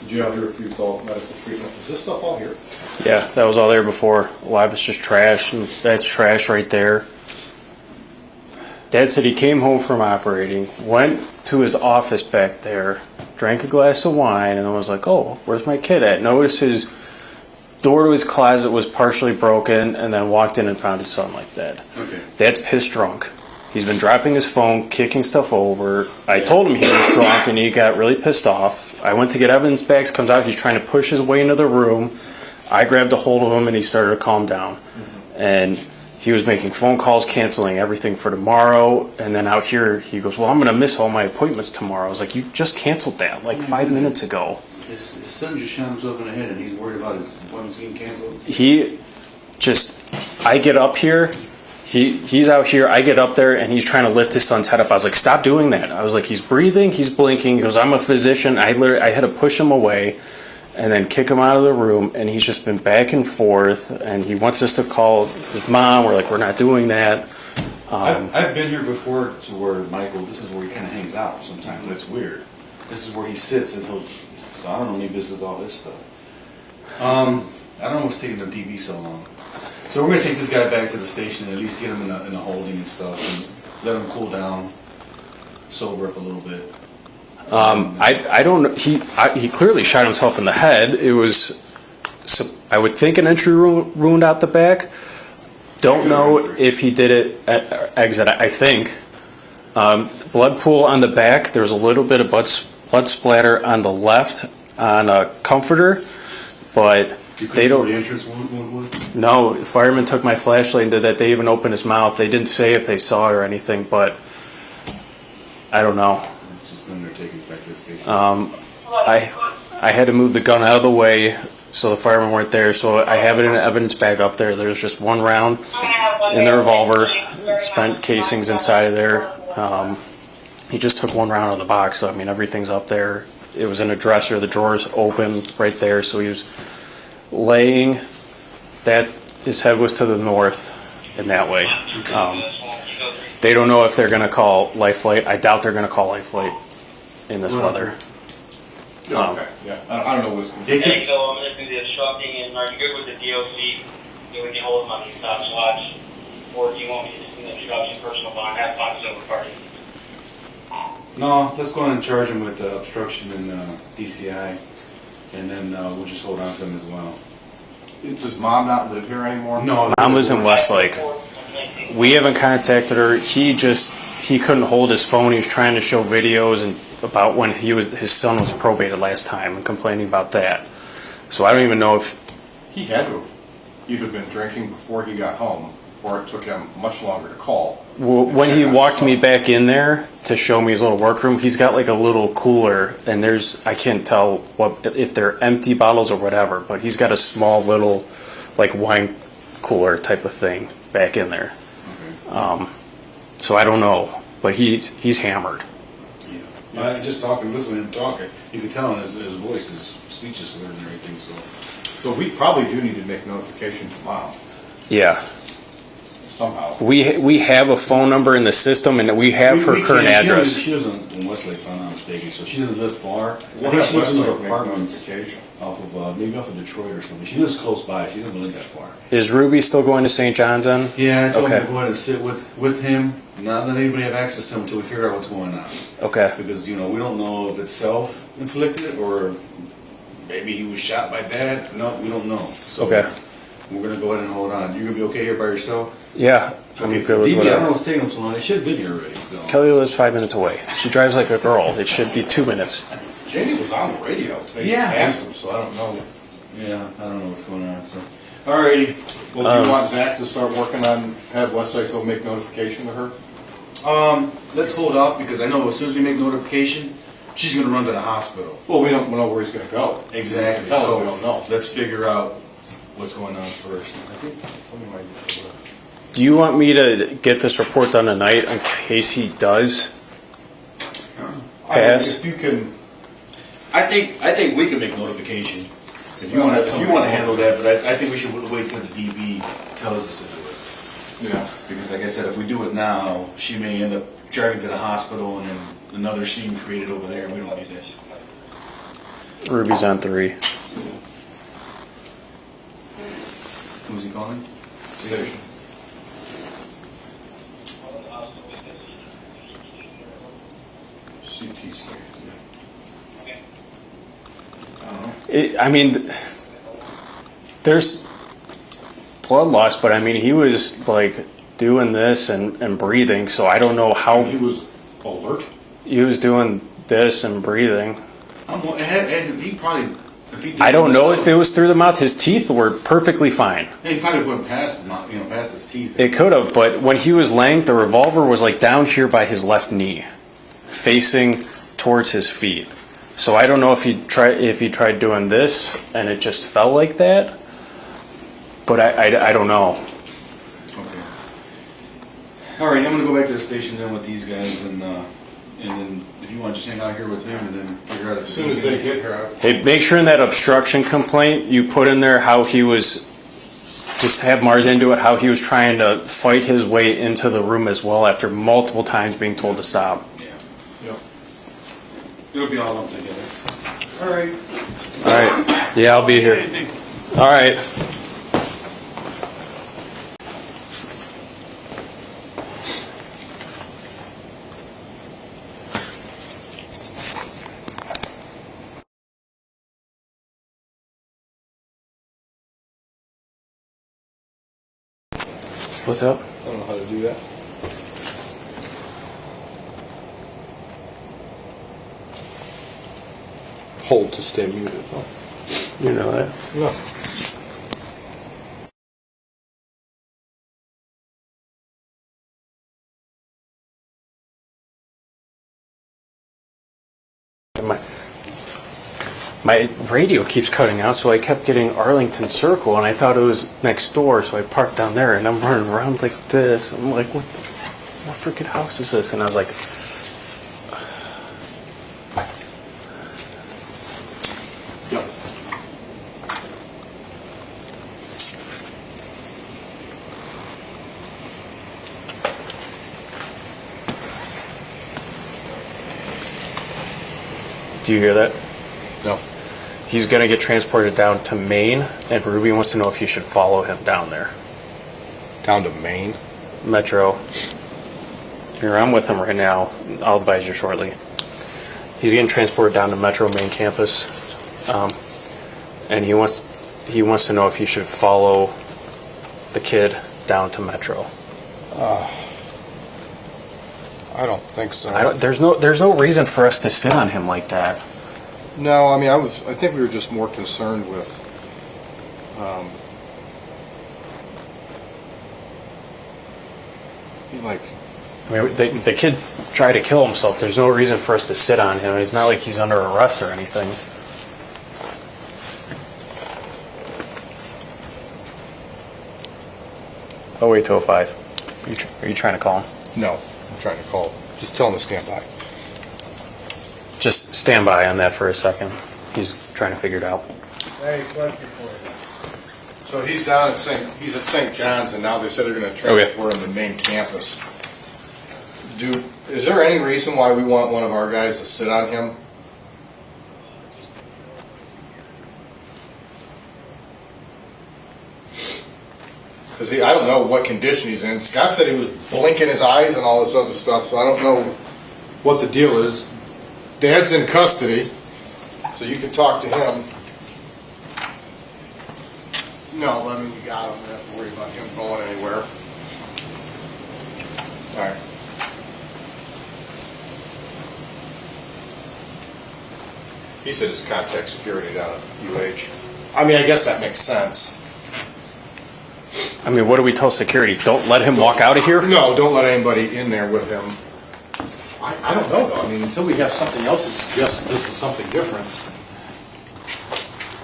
Jail, he refused all medical treatment. Is this stuff all here? Yeah, that was all there before. A lot of it's just trash, and that's trash right there. Dad said he came home from operating, went to his office back there, drank a glass of wine, and then was like, oh, where's my kid at? Noticed his door to his closet was partially broken, and then walked in and found his son like that. Okay. Dad's pissed drunk. He's been dropping his phone, kicking stuff over. I told him he was drunk, and he got really pissed off. I went to get evidence bags, comes out, he's trying to push his way into the room. I grabbed a hold of him, and he started to calm down. And he was making phone calls, canceling everything for tomorrow, and then out here, he goes, well, I'm going to miss all my appointments tomorrow. I was like, you just canceled that, like 5 minutes ago. His son just shot himself in the head, and he's worried about his appointments getting canceled. He just, I get up here, he's out here, I get up there, and he's trying to lift his son's head up. I was like, stop doing that. I was like, he's breathing, he's blinking. He goes, I'm a physician. I had to push him away and then kick him out of the room, and he's just been back and forth, and he wants us to call his mom. We're like, we're not doing that. I've been here before to where Michael, this is where he kind of hangs out sometimes. That's weird. This is where he sits, and so I don't know, maybe this is all his stuff. I don't know what's taking the DB so long. So we're going to take this guy back to the station and at least get him in a holding and stuff, and let him cool down, sober up a little bit. I don't know. He clearly shot himself in the head. It was, I would think, an entry wound out the back. Don't know if he did it at exit. I think blood pool on the back. There was a little bit of blood splatter on the left on a comforter, but they don't. The entrance wound was? No, the fireman took my flashlight and did that. They even opened his mouth. They didn't say if they saw it or anything, but I don't know. It's just them they're taking back to the station. I had to move the gun out of the way so the firemen weren't there, so I have it in an evidence bag up there. There's just one round in the revolver, spent casings inside of there. He just took one round out of the box, so I mean, everything's up there. It was in a dresser, the drawers open right there, so he was laying, that his head was to the north in that way. They don't know if they're going to call life flight. I doubt they're going to call life flight in this weather. Okay, yeah. I don't know what's going to Okay, so I'm going to do the obstructing, and are you good with the DOC? Do we can hold him on the stopwatch? Or do you want me to just do the obstruction, personal bond, have fun, silver party? No, let's go ahead and charge him with obstruction and DCI, and then we'll just hold on to him as well. Does Mom not live here anymore? No, Mom lives in Westlake. We haven't contacted her. He couldn't hold his phone. He was trying to show videos and about when his son was probated last time and complaining about that. So I don't even know if He had to have either been drinking before he got home, or it took him much longer to call. when he walked me back in there to show me his little workroom, he's got like a little cooler, and I can't tell if they're empty bottles or whatever, but he's got a small little like wine cooler type of thing back in there. Okay. So I don't know, but he's hammered. Yeah. Just listening to him talking, you can tell in his voice, his speech is slurred and everything. So we probably do need to make notification to Mom Yeah. somehow. We have a phone number in the system, and we have her current address. She lives in Westlake, if I'm not mistaken, so she doesn't live far. We'll I think have she lives in Westlake the make apartments notification. maybe off of Detroit or something. She lives close by. She doesn't live that far. Is Ruby still going to St. John's then? Yeah, I told him Okay. to go ahead and sit with him, not let anybody have access to him until we figure out what's going on. Okay. Because, we don't know if it's self-inflicted or maybe he was shot by Dad. No, we don't know. So Okay. we're going to go ahead and hold on. You're going to be okay here by yourself? Yeah. I'm Okay, good with DB, I don't know whatever. what's taking him so long. They should have been here already. So. Kelly lives 5 minutes away. She drives like a girl. It should be 2 minutes. Jamie was on the radio. They Yeah. asked him, so I don't know. Yeah, I don't know what's going on. So, alrighty. Well, do you want Zach to start working on, have Westlake go make notification to her? Let's hold off because I know as soon as we make notification, she's going to run to the hospital. Well, we don't know where he's going to go. Exactly. Tell her So we don't know. let's figure out what's going on first. I think somebody might be. Do you want me to get this report done tonight in case he does? Pass. If you can, I think we can make notification if you Well, want that's to something. handle that. But I think we should wait till the DB tells us to do it. Yeah, because like I said, if we do it now, she may end up driving to the hospital and then another scene created over there, and we don't need that. Ruby's on 3. Who's he calling? Station. CT scan. I mean, there's blood loss, but I mean, he was like doing this and breathing, so I don't know how He was alert. he was doing this and breathing. He probably, if he did I don't know himself- if it was through the mouth. His teeth were perfectly fine. He probably went past the mouth, past his teeth. It could have, but when he was laying, the revolver was like down here by his left knee, facing towards his feet. So I don't know if he tried doing this and it just fell like that. But I don't know. Okay. All right, I'm gonna go back to the station then with these guys, and then if you want to just hang out here with him, and then figure out As soon as they get here, Hey, make sure in that obstruction complaint you put in there how he was. Just have Mars into it, how he was trying to fight his way into the room as well after multiple times being told to stop. it'll be all lumped together. All right. All right. Yeah, I'll be here. All right. What's up? I don't know how to do that. Hold to stay muted. Oh. You know that. No. My radio keeps cutting out, so I kept getting Arlington Circle, and I thought it was next door, so I parked down there, and I'm running around like this. I'm like, what freaking house is this? And I was like, do you hear that? No. He's going to get transported down to Maine, and Ruby wants to know if you should follow him down there. Down to Maine? Metro. Here, I'm with him right now. I'll advise you shortly. He's getting transported down to Metro Main campus, and he wants to know if you should follow the kid down to Metro. I don't think so. There's no reason for us to sit on him like that. No, I mean, I think we were just more concerned with, I mean, the kid tried to kill himself. There's no reason for us to sit on him. It's not like he's under arrest or anything. Oh, wait, 205. Are you trying to call him? no, I'm trying to call. Just tell him to stand by. Just stand by on that for a second. He's trying to figure it out. Hey, question for you. So he's down at he's at St. John's, and now they said they're going to Okay. transport him to the main campus. Is there any reason why we want one of our guys to sit on him? Because I don't know what condition he's in. Scott said he was blinking his eyes and all this other stuff, so I don't know what the deal is. Dad's in custody, so you can talk to him. No, I mean, we got him. We don't have to worry about him going anywhere. All right. He said his contact security down at UH. I mean, I guess that makes sense. I mean, what do we tell security? Don't let him walk out of here? No, don't let anybody in there with him. I don't know, though. I mean, until we have something else that suggests this is something different.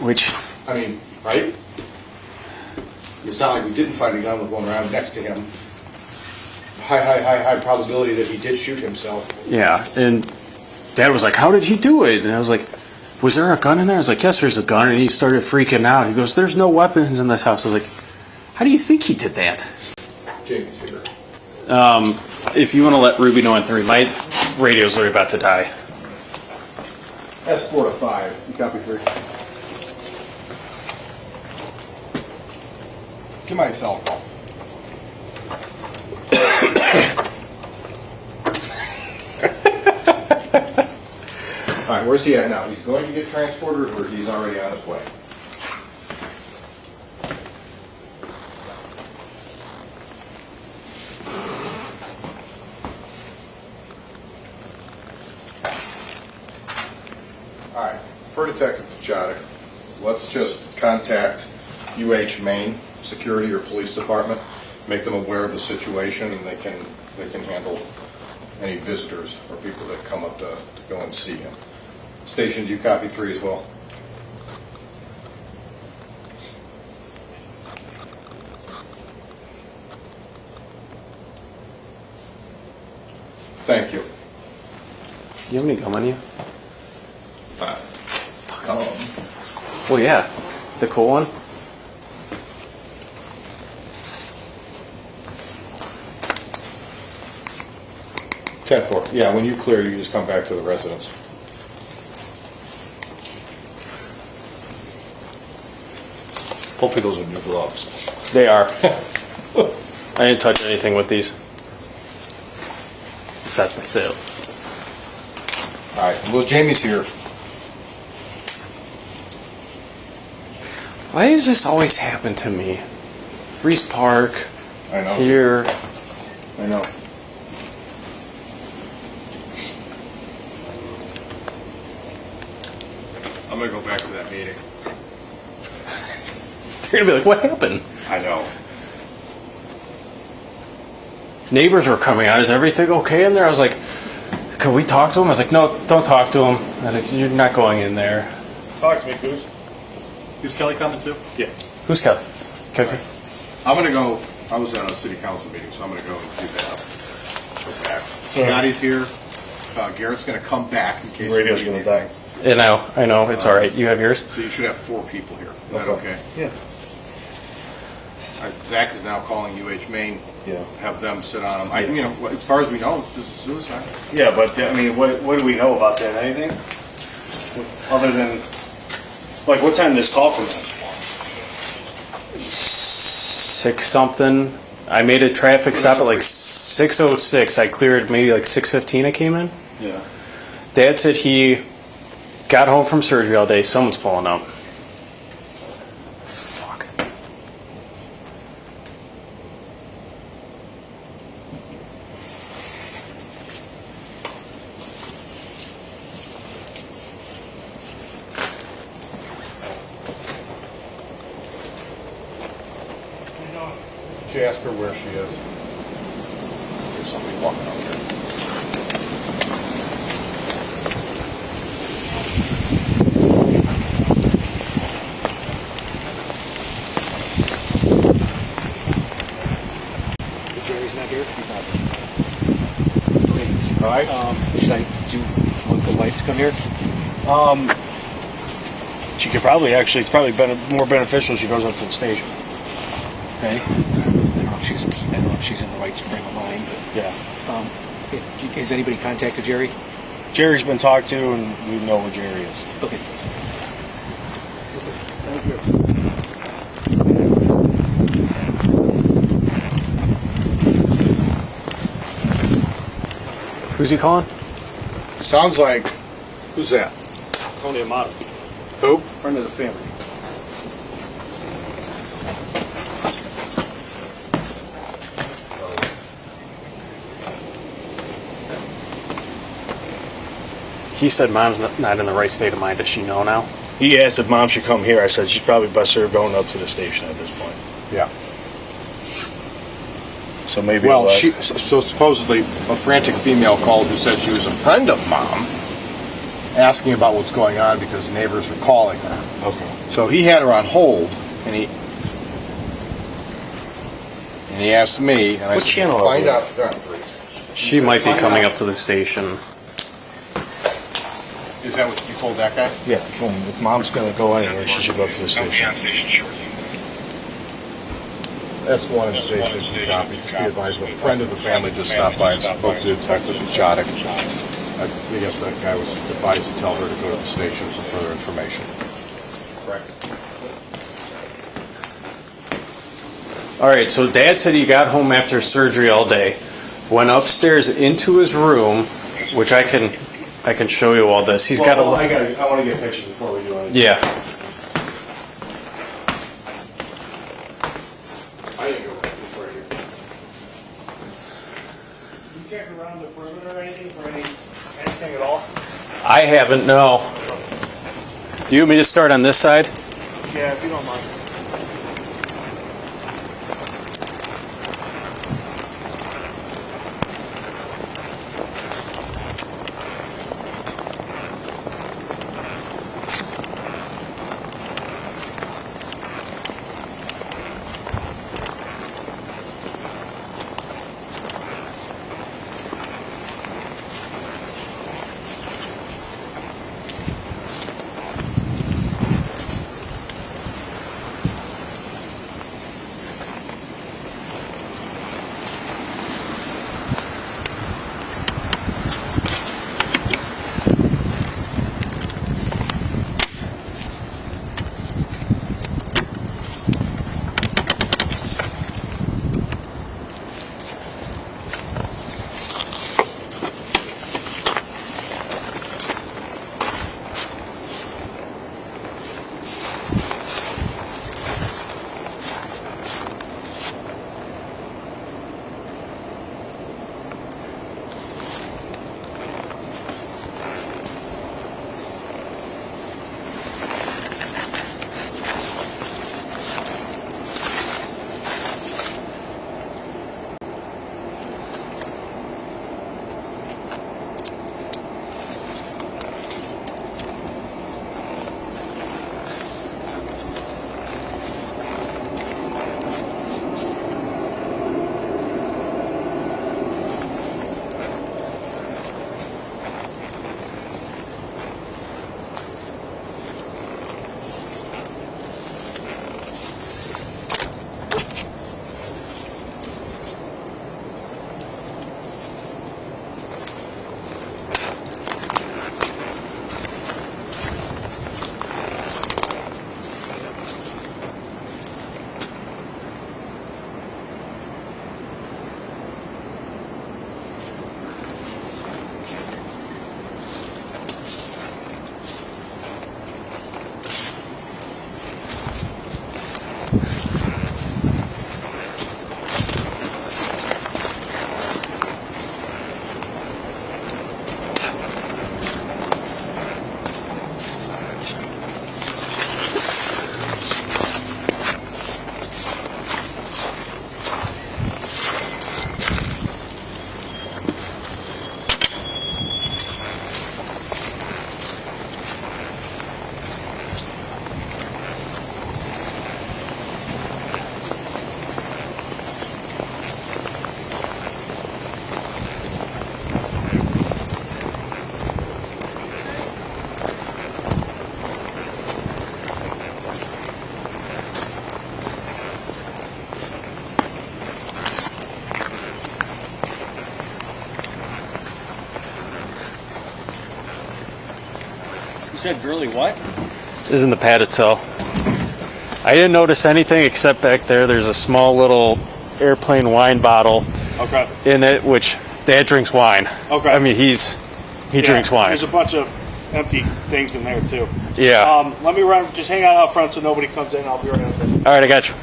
Which, I mean, right? It's not like we didn't find a gun with one round next to him. High probability that he did shoot himself. yeah, and Dad was like, how did he do it? And I was like, was there a gun in there? I was like, yes, there's a gun. And he started freaking out. He goes, there's no weapons in this house. I was like, how do you think he did that? Jamie's here. If you want to let Ruby know on 3, my radio's literally about to die. That's 4 to 5. You copy 3? Give my cell call. All right, where's he at now? He's going to get transported, or he's already on his way? All right, for Detective Pachotic, let's just contact UH Maine Security or Police Department, make them aware of the situation, and they can handle any visitors or people that come up to go and see him. Station, do you copy 3 as well? Thank you. Do you have any gum on you? Well, yeah. The cool one? Ten 4. Yeah, when you clear, you just come back to the residence. Hopefully those are new gloves. They are. I didn't touch anything with these. Besides myself. All right, well, Jamie's here. Why does this always happen to me? Reese Park, I know. here. I know. I'm gonna go back to that meeting. They're gonna be like, what happened? I know. Neighbors were coming out. Is everything okay in there? I was like, could we talk to him? I was like, no, don't talk to him. I was like, you're not going in there. Talk to me, Goose. Is Kelly coming too? Yeah. Who's Kelly? Okay. I'm gonna go. I was at a city council meeting, so I'm gonna go and do that. Go back. Scotty's here. Garrett's gonna come back in case Radio's we need gonna die. anything. I know, it's all right. You have yours? So you should have 4 people here. Is that okay? Yeah. All right, Zach is now calling UH Maine. Yeah. Have them sit on him. You know, as far as we know, it's just suicide. Yeah, but I mean, what do we know about that? Anything? Other than, like, what time did this call from them? 6 something. I made a traffic stop at like 6:06. I cleared maybe like 6:15 I came in. Yeah. Dad said he got home from surgery all day. Someone's pulling up. Fuck. Did you ask her where she is? There's somebody walking out there. Jerry's not here? He's not here. All right. Do you want the wife to come here? She could probably, actually, it's probably more beneficial if she goes up to the station. Okay? I don't know if she's in the right frame of mind. But, yeah. Has anybody contacted Jerry? Jerry's been talked to, and we know where Jerry is. Okay. Thank you. Who's he calling? Sounds like. Who's that? Tony Amato. Who? Friend of the family. He said mom's not in the right state of mind. Does she know now? He asked if Mom should come here. I said she's probably best served going up to the station at this point. Yeah. So maybe. Well, so supposedly a frantic female called who said she was a friend of Mom, asking about what's going on because neighbors were calling her. Okay. So he had her on hold, and he asked me, and I What said, channel find are out. Please. She might be coming up to the station. Is that what you told that guy? Yeah. If Mom's going to go anywhere, she should go up to the station. S1 and station to copy. Just be advised, a friend of the family just stopped by and spoke to Detective Chodek. I guess that guy was advised to tell her to go to the station for further information. Correct. All right, so Dad said he got home after surgery all day, went upstairs into his room, which I can show you all this. He's got a. I want to get a picture before we do anything. Yeah. I didn't go back. It's right here. You check around the perimeter or anything for anything at all? I haven't, no. You want me to start on this side? Yeah, if you don't mind. You said Gurley what? Is in the padded cell. I didn't notice anything except back there. There's a small little airplane wine bottle Okay. in it, which Dad drinks wine. Okay. I mean, he drinks wine. There's a bunch of empty things in there too. Yeah. Let me run. Just hang out front so nobody comes in. I'll be right out there. All right, I got you.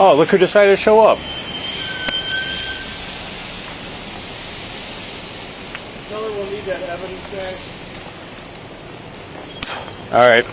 Oh, look who decided to show up. Tell her we'll need that evidence back. All right.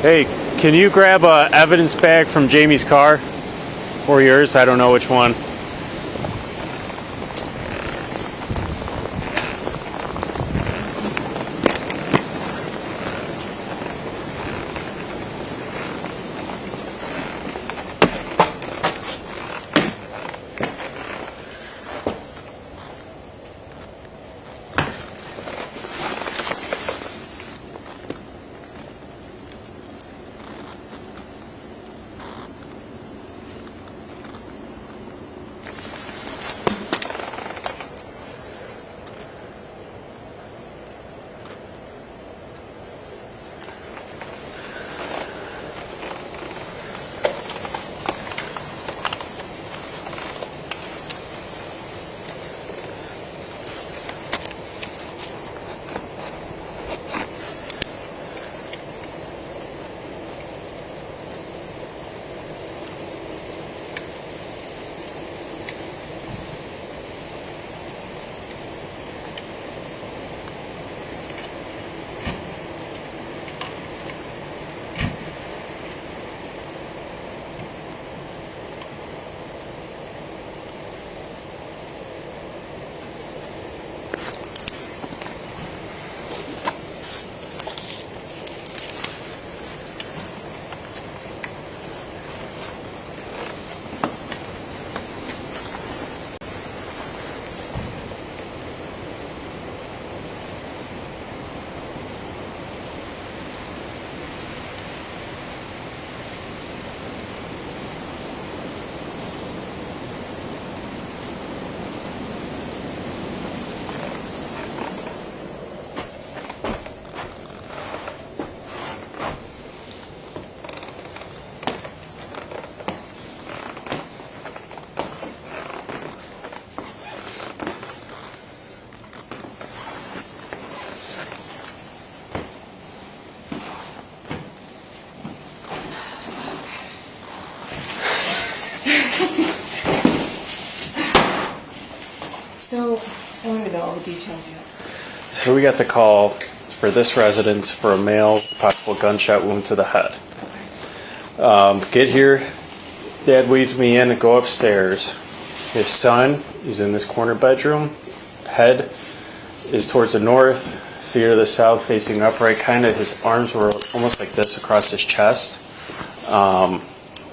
Hey, can you grab a evidence bag from Jamie's car? Or yours? I don't know which one. So, I want to know all the details yet. So we got the call for this residence for a male possible gunshot wound to the head. Get here, Dad weaves me in and go upstairs. His son is in this corner bedroom. Head is towards the north, feet to the south, facing upright. Kind of his arms were almost like this across his chest.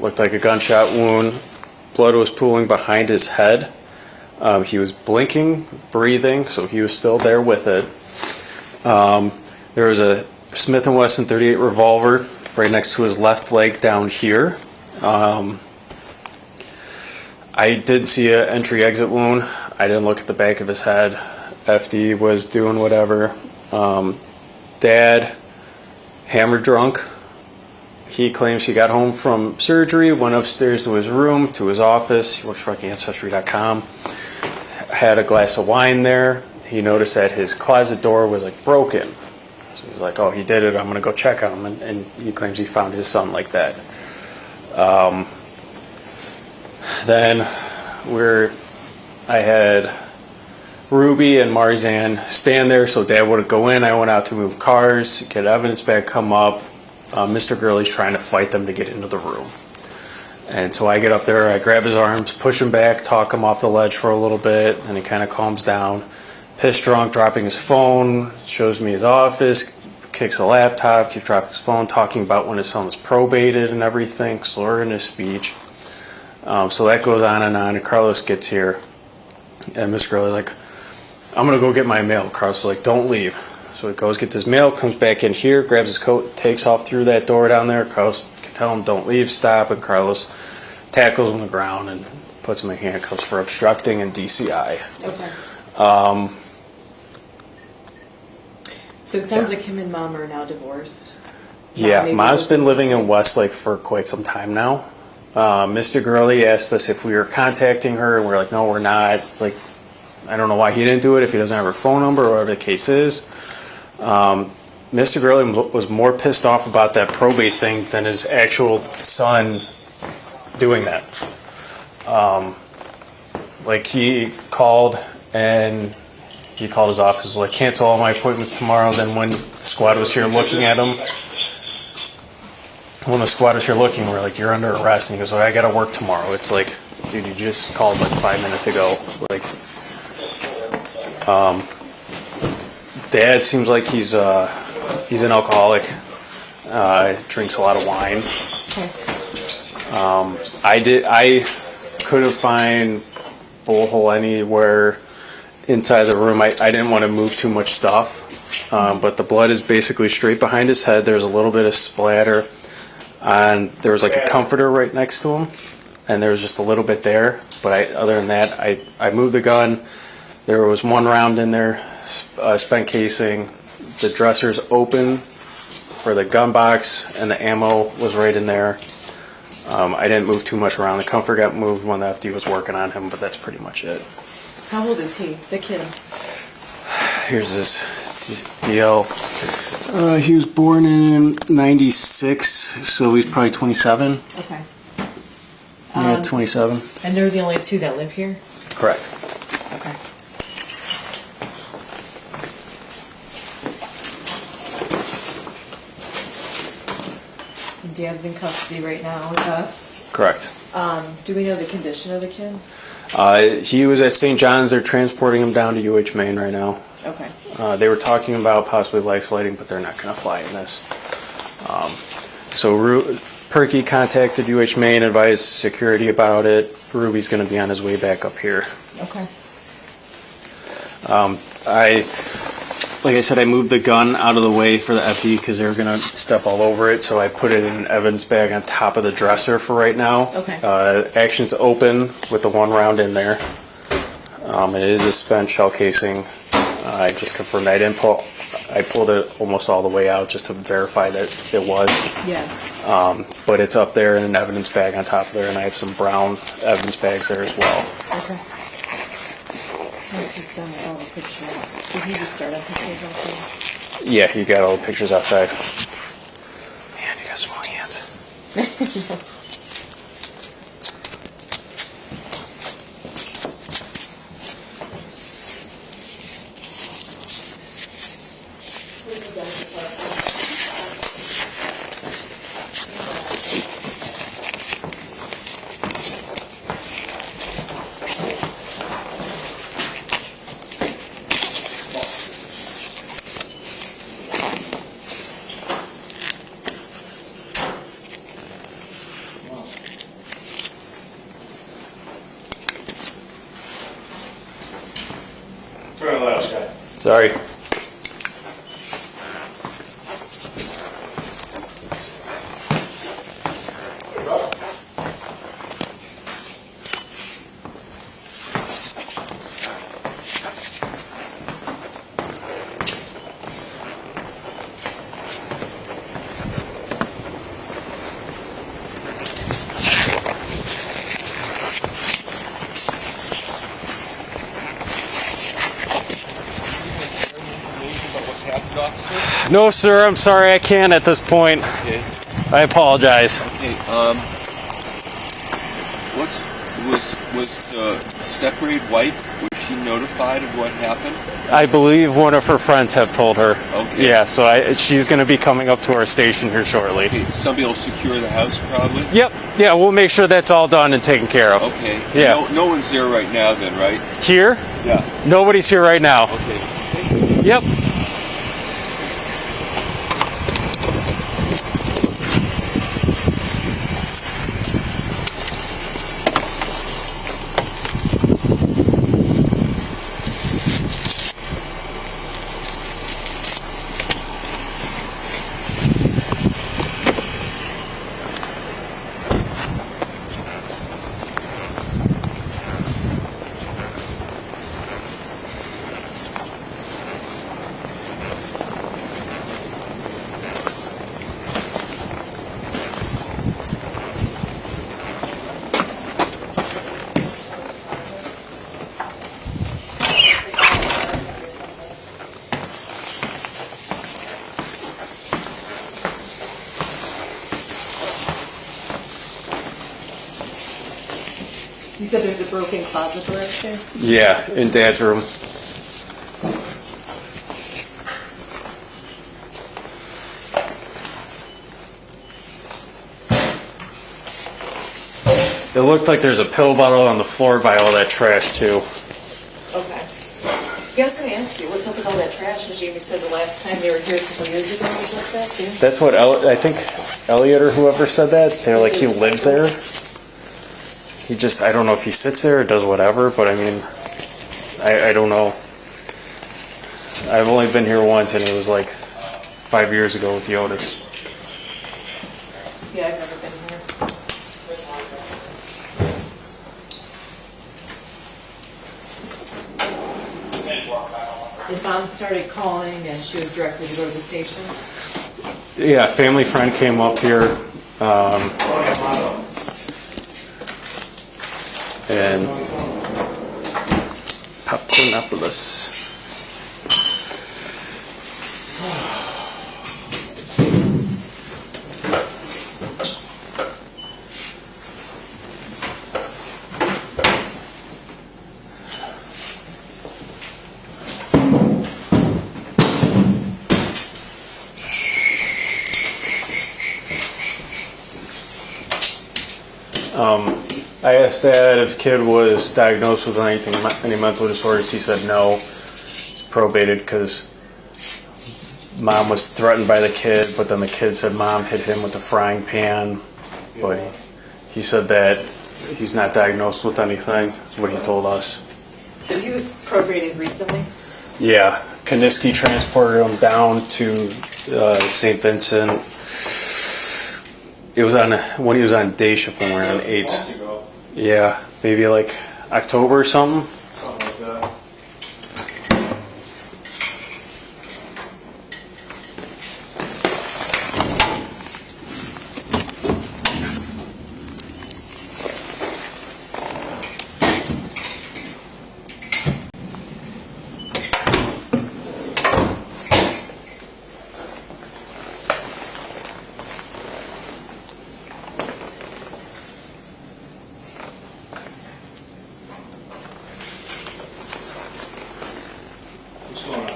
Looked like a gunshot wound. Blood was pooling behind his head. He was blinking, breathing, so he was still there with it. There was a Smith & Wesson .38 revolver right next to his left leg down here. I didn't see an entry-exit wound. I didn't look at the back of his head. FD was doing whatever. Dad, hammered drunk. He claims he got home from surgery, went upstairs to his room, to his office. He works for Ancestry.com. Had a glass of wine there. He noticed that his closet door was like broken. So he's like, oh, he did it. I'm going to go check on him. And he claims he found his son like that. Then I had Ruby and Marzanne stand there so Dad wouldn't go in. I went out to move cars, get evidence bag come up. Mr. Gurley's trying to fight them to get into the room. And so I get up there, I grab his arms, push him back, talk him off the ledge for a little bit, and he kind of calms down. Pissed drunk, dropping his phone, shows me his office, kicks a laptop, keeps dropping his phone, talking about when his son was probated and everything, slurring his speech. So that goes on, and Carlos gets here. And Miss Gurley's like, I'm gonna go get my mail. Carlos was like, don't leave. So he goes, gets his mail, comes back in here, grabs his coat, takes off through that door down there. Carlos can tell him, don't leave, stop, and Carlos tackles him on the ground and puts him in handcuffs for obstructing and DCI. Okay. So it sounds like him and mom are now divorced. Yeah, maybe Mom's those been are living in missing. Westlake for quite some time now. Mr. Gurley asked us if we were contacting her, and we're like, no, we're not. It's like, I don't know why he didn't do it, if he doesn't have her phone number or whatever the case is. Mr. Gurley was more pissed off about that probate thing than his actual son doing that. Like, he called his office, was like, cancel all my appointments tomorrow. Then when the squad was here looking at him, we're like, you're under arrest. And he goes, well, I gotta work tomorrow. It's like, dude, you just called like 5 minutes ago. Like, Dad seems like he's an alcoholic. Drinks a lot of wine. I couldn't find bullhole anywhere inside the room. I didn't want to move too much stuff, but the blood is basically straight behind his head. There's a little bit of splatter, and there was like a comforter right next to him, and there was just a little bit there. But other than that, I moved the gun. There was one round in there, spent casing. The dresser's open for the gun box, and the ammo was right in there. I didn't move too much around. The comforter got moved when the FD was working on him, but that's pretty much it. How old is he, the kid? Here's his DL. He was born in 96, so he's probably 27. Okay. Yeah, 27. And they're the only two that live here? Correct. Okay. Dad's in custody right now with us. Correct. Do we know the condition of the kid? He was at St. John's. They're transporting him down to UH Maine right now. Okay. They were talking about possibly life flighting, but they're not going to fly in this. So Perky contacted UH Maine, advised security about it. Ruby's going to be on his way back up here. Okay. Like I said, I moved the gun out of the way for the FD because they were going to step all over it, so I put it in an evidence bag on top of the dresser for right now. Okay. Action's open with the one round in there. It is a spent shell casing. I just confirmed I pulled it almost all the way out just to verify that it was. Yeah. But it's up there in an evidence bag on top of there, and I have some brown evidence bags there as well. Okay. Once he's done with all the pictures, did he just start up his page also? Yeah, you got all the pictures outside. Man, you got small hands. Turn left, Scott. Sorry. No, sir, I'm sorry, I can't at this point. Okay. I apologize. Okay. Was the separated wife, was she notified of what happened? I believe one of her friends have told her. Okay. Yeah, so she's going to be coming up to our station here shortly. Okay. Somebody will secure the house, probably. Yep. Yeah, we'll make sure that's all done and taken care of. Okay. Yeah. No one's there right now, then, right? Here? Yeah. Nobody's here right now. Okay. Yep. said there's a broken closet door upstairs? Yeah, in Dad's room. It looked like there's a pill bottle on the floor by all that trash too. Okay. Yeah, I was gonna ask you, what's up with all that trash? And Jamie said the last time they were here a couple years ago was like that too? That's what I think Elliot or whoever said that. They're like he lives there. He just, I don't know if he sits there or does whatever, but I mean, I don't know. I've only been here once and it was like 5 years ago with the Otis. Yeah, I've never been here. His mom started calling and she was directed to go to the station. Yeah, family friend came up here. And Popcornopolis. I asked Dad if the kid was diagnosed with any mental disorders. He said no. It's probated because Mom was threatened by the kid, but then the kid said Mom hit him with a frying pan. But he said that he's not diagnosed with anything, is what he told us. So he was probated recently? Yeah, Kaniski transported him down to St. Vincent. It was when he was on day shift when we were on 8. Yeah, maybe like October or something. Something like that. What's going on?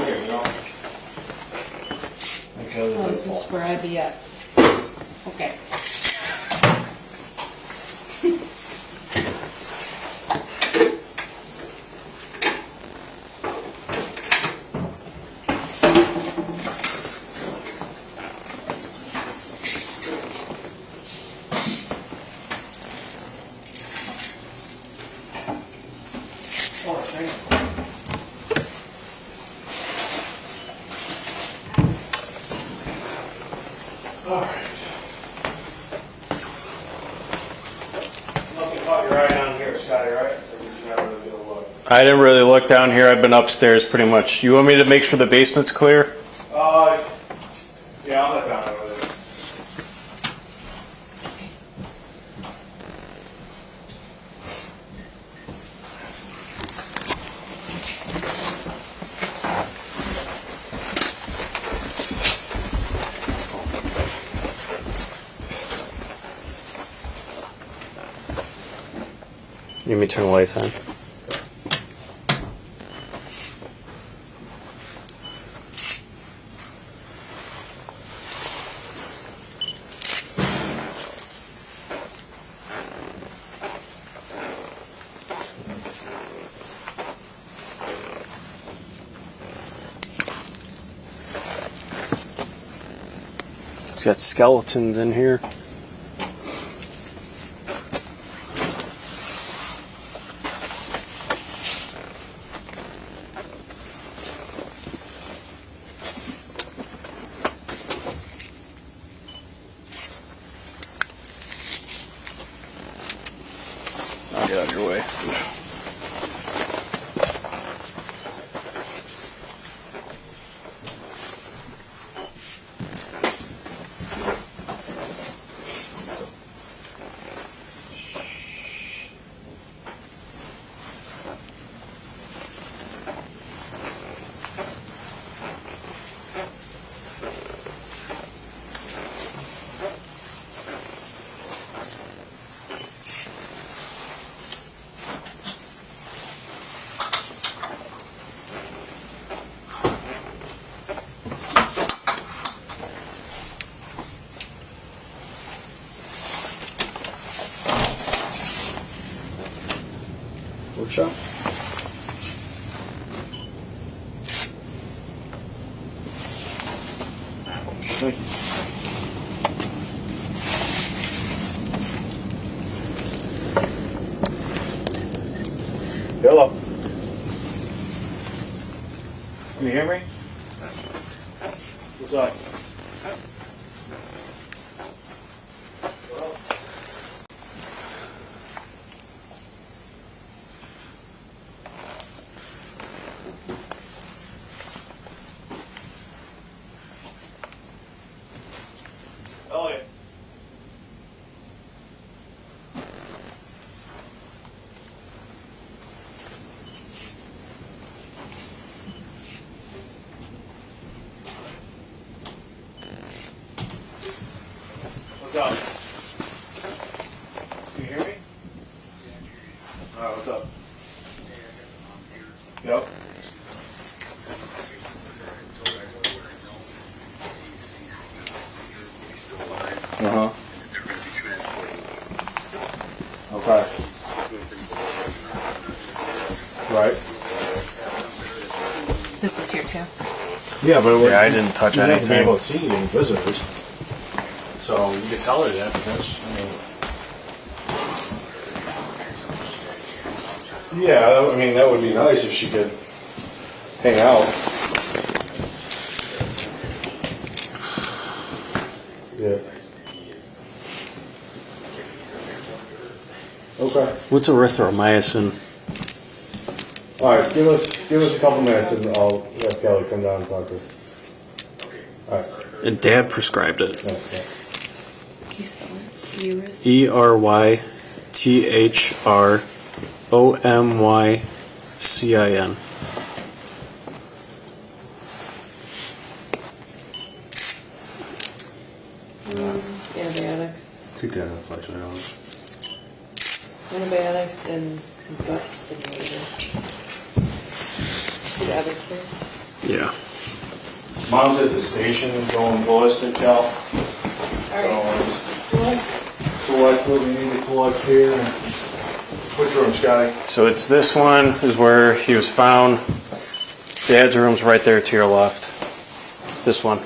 Here, you know. Oh, this is for IBS. Okay. Oh, thank you. All right. Nothing caught your eye down here, Scotty, right? Or did you not really look? I didn't really look down here. I've been upstairs pretty much. You want me to make sure the basement's clear? Yeah, I'll let down over there. You need me to turn the lights on? It's got skeletons in here. I'll get out of your way. Workshop? Thank you. Hello. Can you hear me? What's up? Elliot. What's up? Can you hear me? Alright, what's up? Yep. Uh-huh. Okay. Right. This was here too. Yeah, but Yeah, I didn't touch you're not gonna be anything. able to see any visitors. So you could tell her that, but that's, yeah, I mean, that would be nice if she could hang out. Yeah. Okay. What's erythromycin? All right, give us a couple minutes and I'll let Kelly come down and talk to her. All right. And Dad prescribed it. Yeah. Can you spell it? ERYTHROMYCIN. Antibiotics. Take that out, $5. Antibiotics and gut stimulator. See the other kid? Yeah. Mom's at the station going ballistic, Cal. Alright. Collect what we need to collect here. Which room, Scotty? So it's this one is where he was found. Dad's room's right there to your left. This one.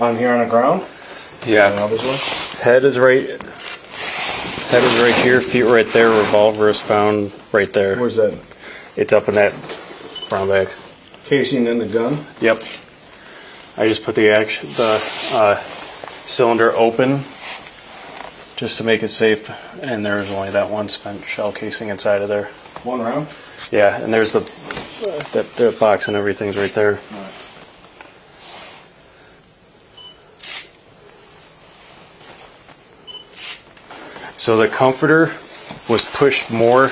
On here on the ground? Yeah. Now this one? Head is right here, feet right there, revolver is found right there. Where's that? It's up in that brown bag. Casing in the gun? Yep. I just put the cylinder open just to make it safe, and there's only that one spent shell casing inside of there. One round? Yeah, and there's the box and everything's right there. So the comforter was pushed more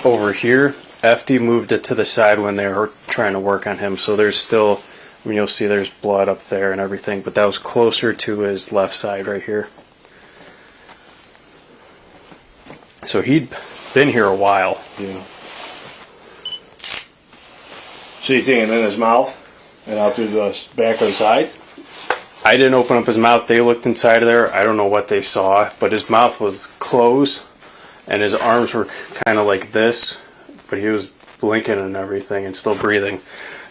over here. FD moved it to the side when they were trying to work on him. So there's still, I mean, you'll see there's blood up there and everything, but that was closer to his left side right here. So he'd been here a while. Yeah. So you thinking in his mouth and out through the back of the side? I didn't open up his mouth. They looked inside of there. I don't know what they saw, but his mouth was closed and his arms were kind of like this, but he was blinking and everything and still breathing.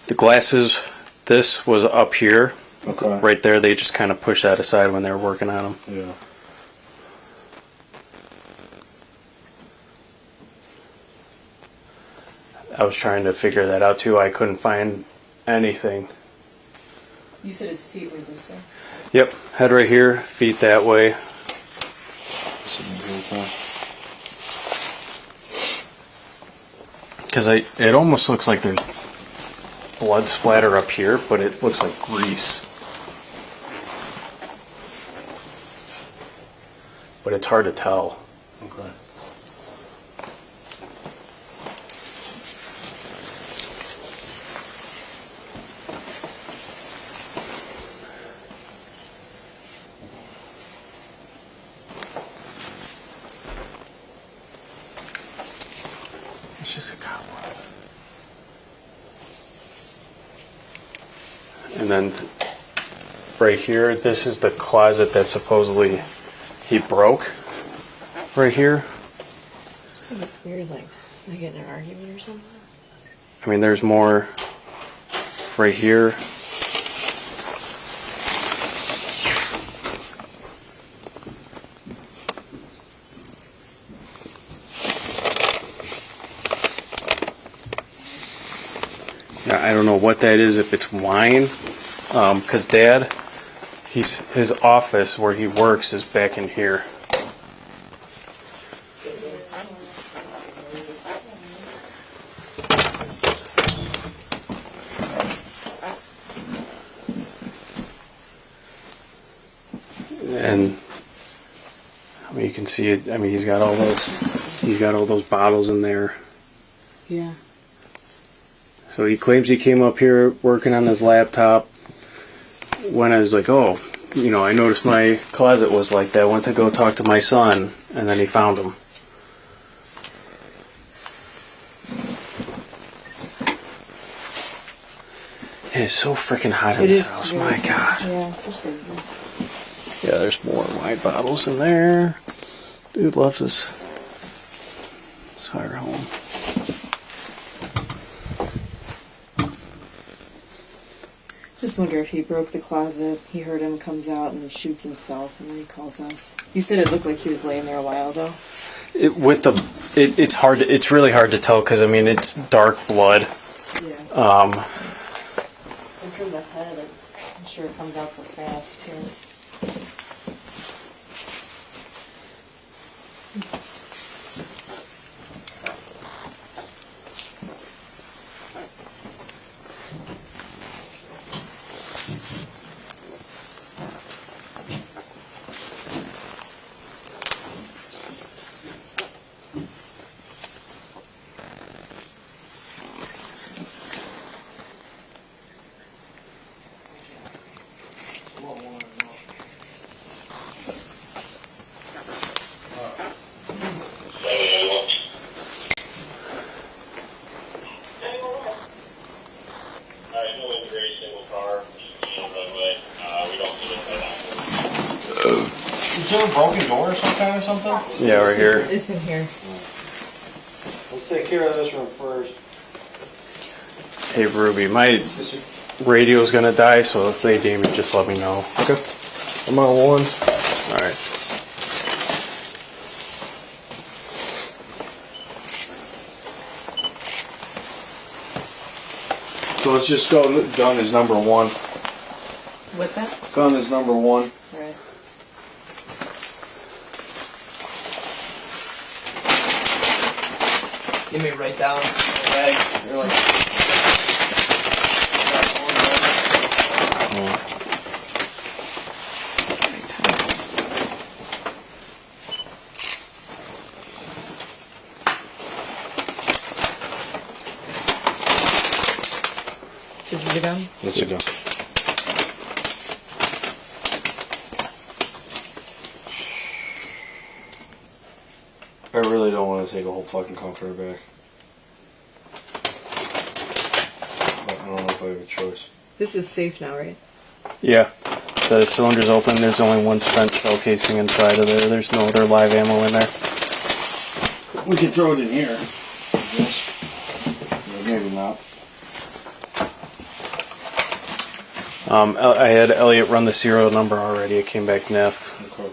The glasses, this was up here, Okay. right there. They just kind of pushed that aside when they were working on him. Yeah. I was trying to figure that out too. I couldn't find anything. You said his feet were this way. Yep, head right here, feet that way. Because it almost looks like there's blood splatter up here, but it looks like grease. But it's hard to tell. Okay. It's just a cobweb. And then right here, this is the closet that supposedly he broke. Right here. I just think it's weird, like, they get in an argument or something. I mean, there's more right here. Now, I don't know what that is, if it's wine, because Dad, his office where he works is back in here. And I mean, you can see it. I mean, he's got all those bottles in there. Yeah. So he claims he came up here working on his laptop. When I was like, oh, you know, I noticed my closet was like that. I went to go talk to my son, and then he found him. It is so freaking hot in this house. My God. Yeah, especially. Yeah, there's more wine bottles in there. Dude loves this fire home. Just wonder if he broke the closet. He heard him, comes out, and he shoots himself, and then he calls us. You said it looked like he was laying there a while ago. It's hard. It's really hard to tell because I mean it's dark blood. Yeah. And from the head, I'm sure it comes out so fast too. Is there a broken door or something? Yeah, right here. It's in here. Let's take care of this one first. Hey Ruby, my radio's gonna die, so if they damage, just let me know. Okay. I'm on one. All right. So let's just go. Gun is number one. What's that? Gun is number one. Right. Give me right down the bag. You're like. This is the gun? Let's go. I really don't want to take a whole fucking comforter back. But I don't know if I have a choice. This is safe now, right? Yeah. The cylinder's open. There's only one spent shell casing inside of there. There's no other live ammo in there. We can throw it in here. Maybe not. I had Elliot run the serial number already. It came back NF. Okay.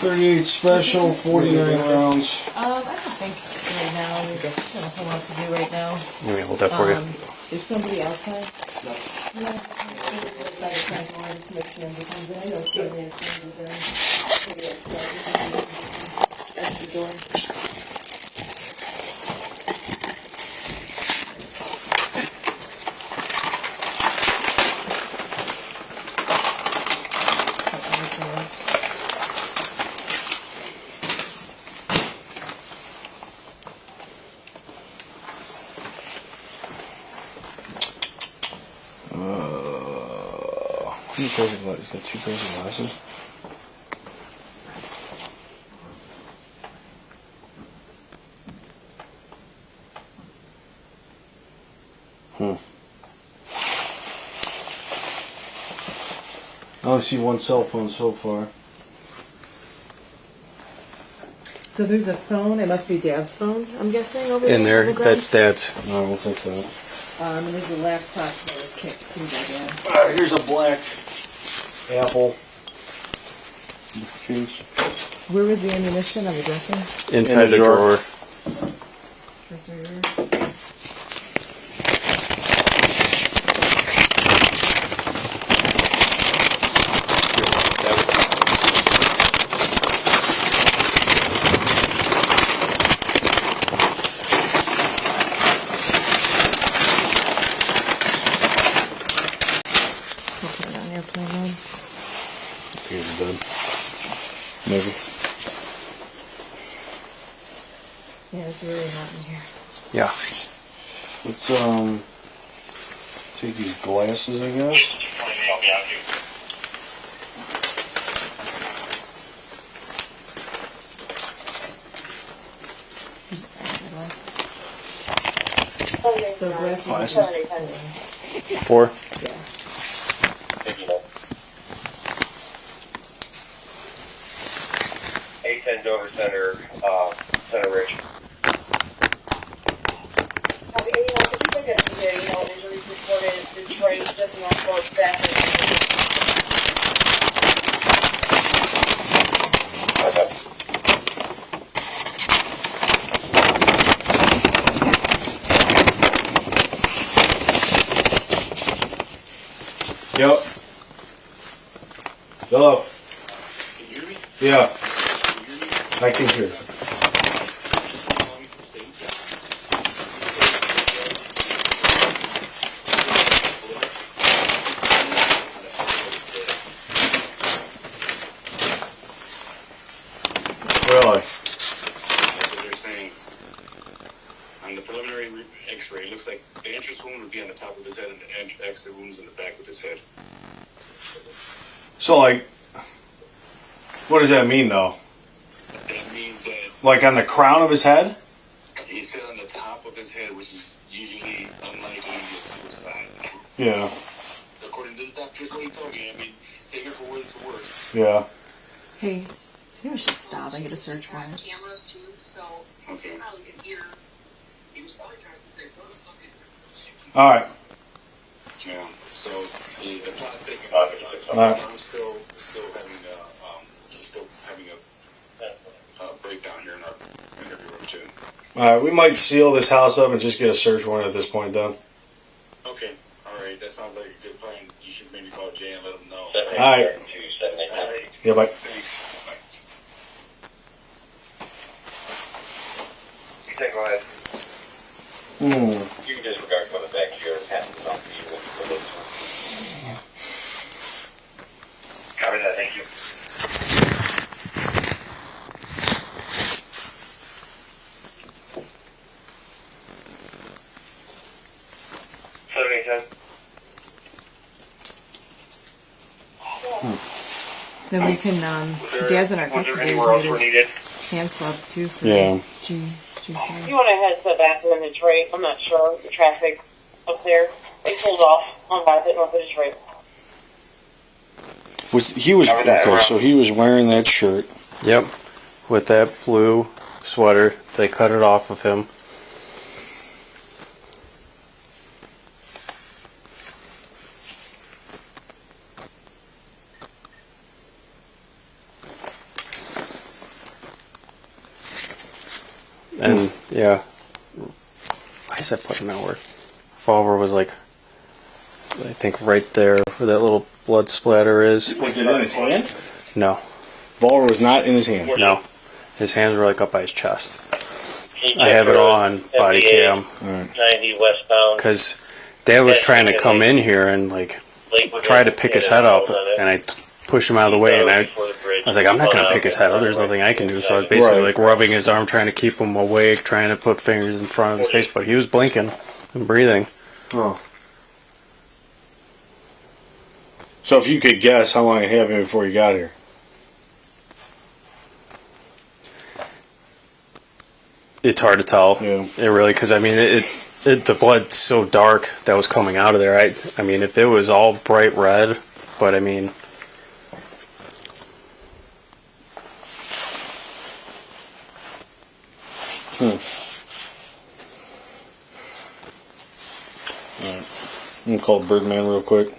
.38 special, 49 rounds. I don't think right now. There's not a whole lot to do right now. Let me hold that for you. Is somebody outside? No. Yeah. By the front door, just make sure nobody comes in. I know Kaylee and Kaylee are there. Maybe outside. That's the door. He's got 2 pairs of glasses. I only see one cell phone so far. So there's a phone. It must be Dad's phone, I'm guessing, over In there, on the ground. that's Dad's. No, I don't think that. And there's a laptop that was kicked too by Dad. Here's a black Apple. Where was the ammunition on the dresser? Inside the drawer. Dresser. I'll put it on airplane mode. I think it's done. Maybe. Yeah, it's really hot in here. Yeah. Let's take these glasses, I guess. So glasses. Glasses. 4. Yeah. A10 Dover Center, Center Ridge. Yep. Hello. Can you hear me? Yeah, Can you hear me? I can hear. Really? That's what they're saying. On the preliminary X-ray, it looks like the entrance wound would be on the top of his head, and the exit wound is in the back of his head. So, like, what does that mean, though? That means that Like on the crown of his head? he said on the top of his head, which is usually unlikely to be a suicide. Yeah. According to the doctors, what he told me. I mean, take it for what it's worth. Yeah. Hey, I think we should stop. I get a search warrant. Cameras too, so Okay. you probably can hear. He was probably trying to say, All right. yeah. So the plot thickens. All right. I'm still having he's still having a breakdown here in our interview room too. All right. We might seal this house up and just get a search warrant at this point, then. Okay. All right. That sounds like a good plan. You should maybe call Jay and let him know. All right. Yeah, bye. Thanks. Bye. You take go ahead. You can disregard going back to your passes off to you when you look to it. Copy that, thank you. Then we can, Dad's in our custody. Anywhere else we're needed? Hand swabs too for Yeah. G swab. You want to head to the bathroom in Detroit? I'm not sure. The traffic up there. They pulled off on Bassett north of Detroit. He was okay. So he was wearing that shirt. Yep. With that blue sweater. They cut it off of him. And yeah, why is that putting that word? Revolver was like, I think right there where that little blood splatter is. Was it in his hand? No, Revolver was not in his hand. no, his hands were like up by his chest. I have it all on body cam 90 westbound. because Dad was trying to come in here and like try to pick his head up, and I pushed him out of the way, and I was like, I'm not going to pick his head up. There's nothing I can do. So I was basically like rubbing his arm, trying to keep him awake, trying to put fingers in front of his face, but he was blinking and breathing. Oh. So if you could guess how long it happened before you got here. It's hard to tell. Yeah. It really, because I mean, the blood's so dark that was coming out of there. I mean, if it was all bright red, but I mean, Alright. I'm gonna call Birdman real quick.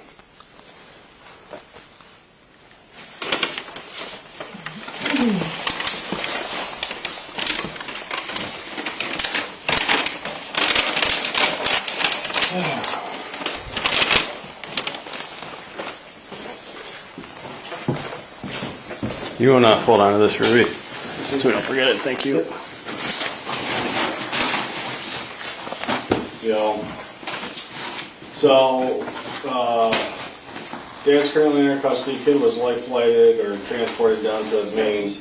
you want to hold on to this, Ruby, so we don't forget it. Thank you. So, Dad's currently in our custody. Kid was life flighted or transported down to Maine.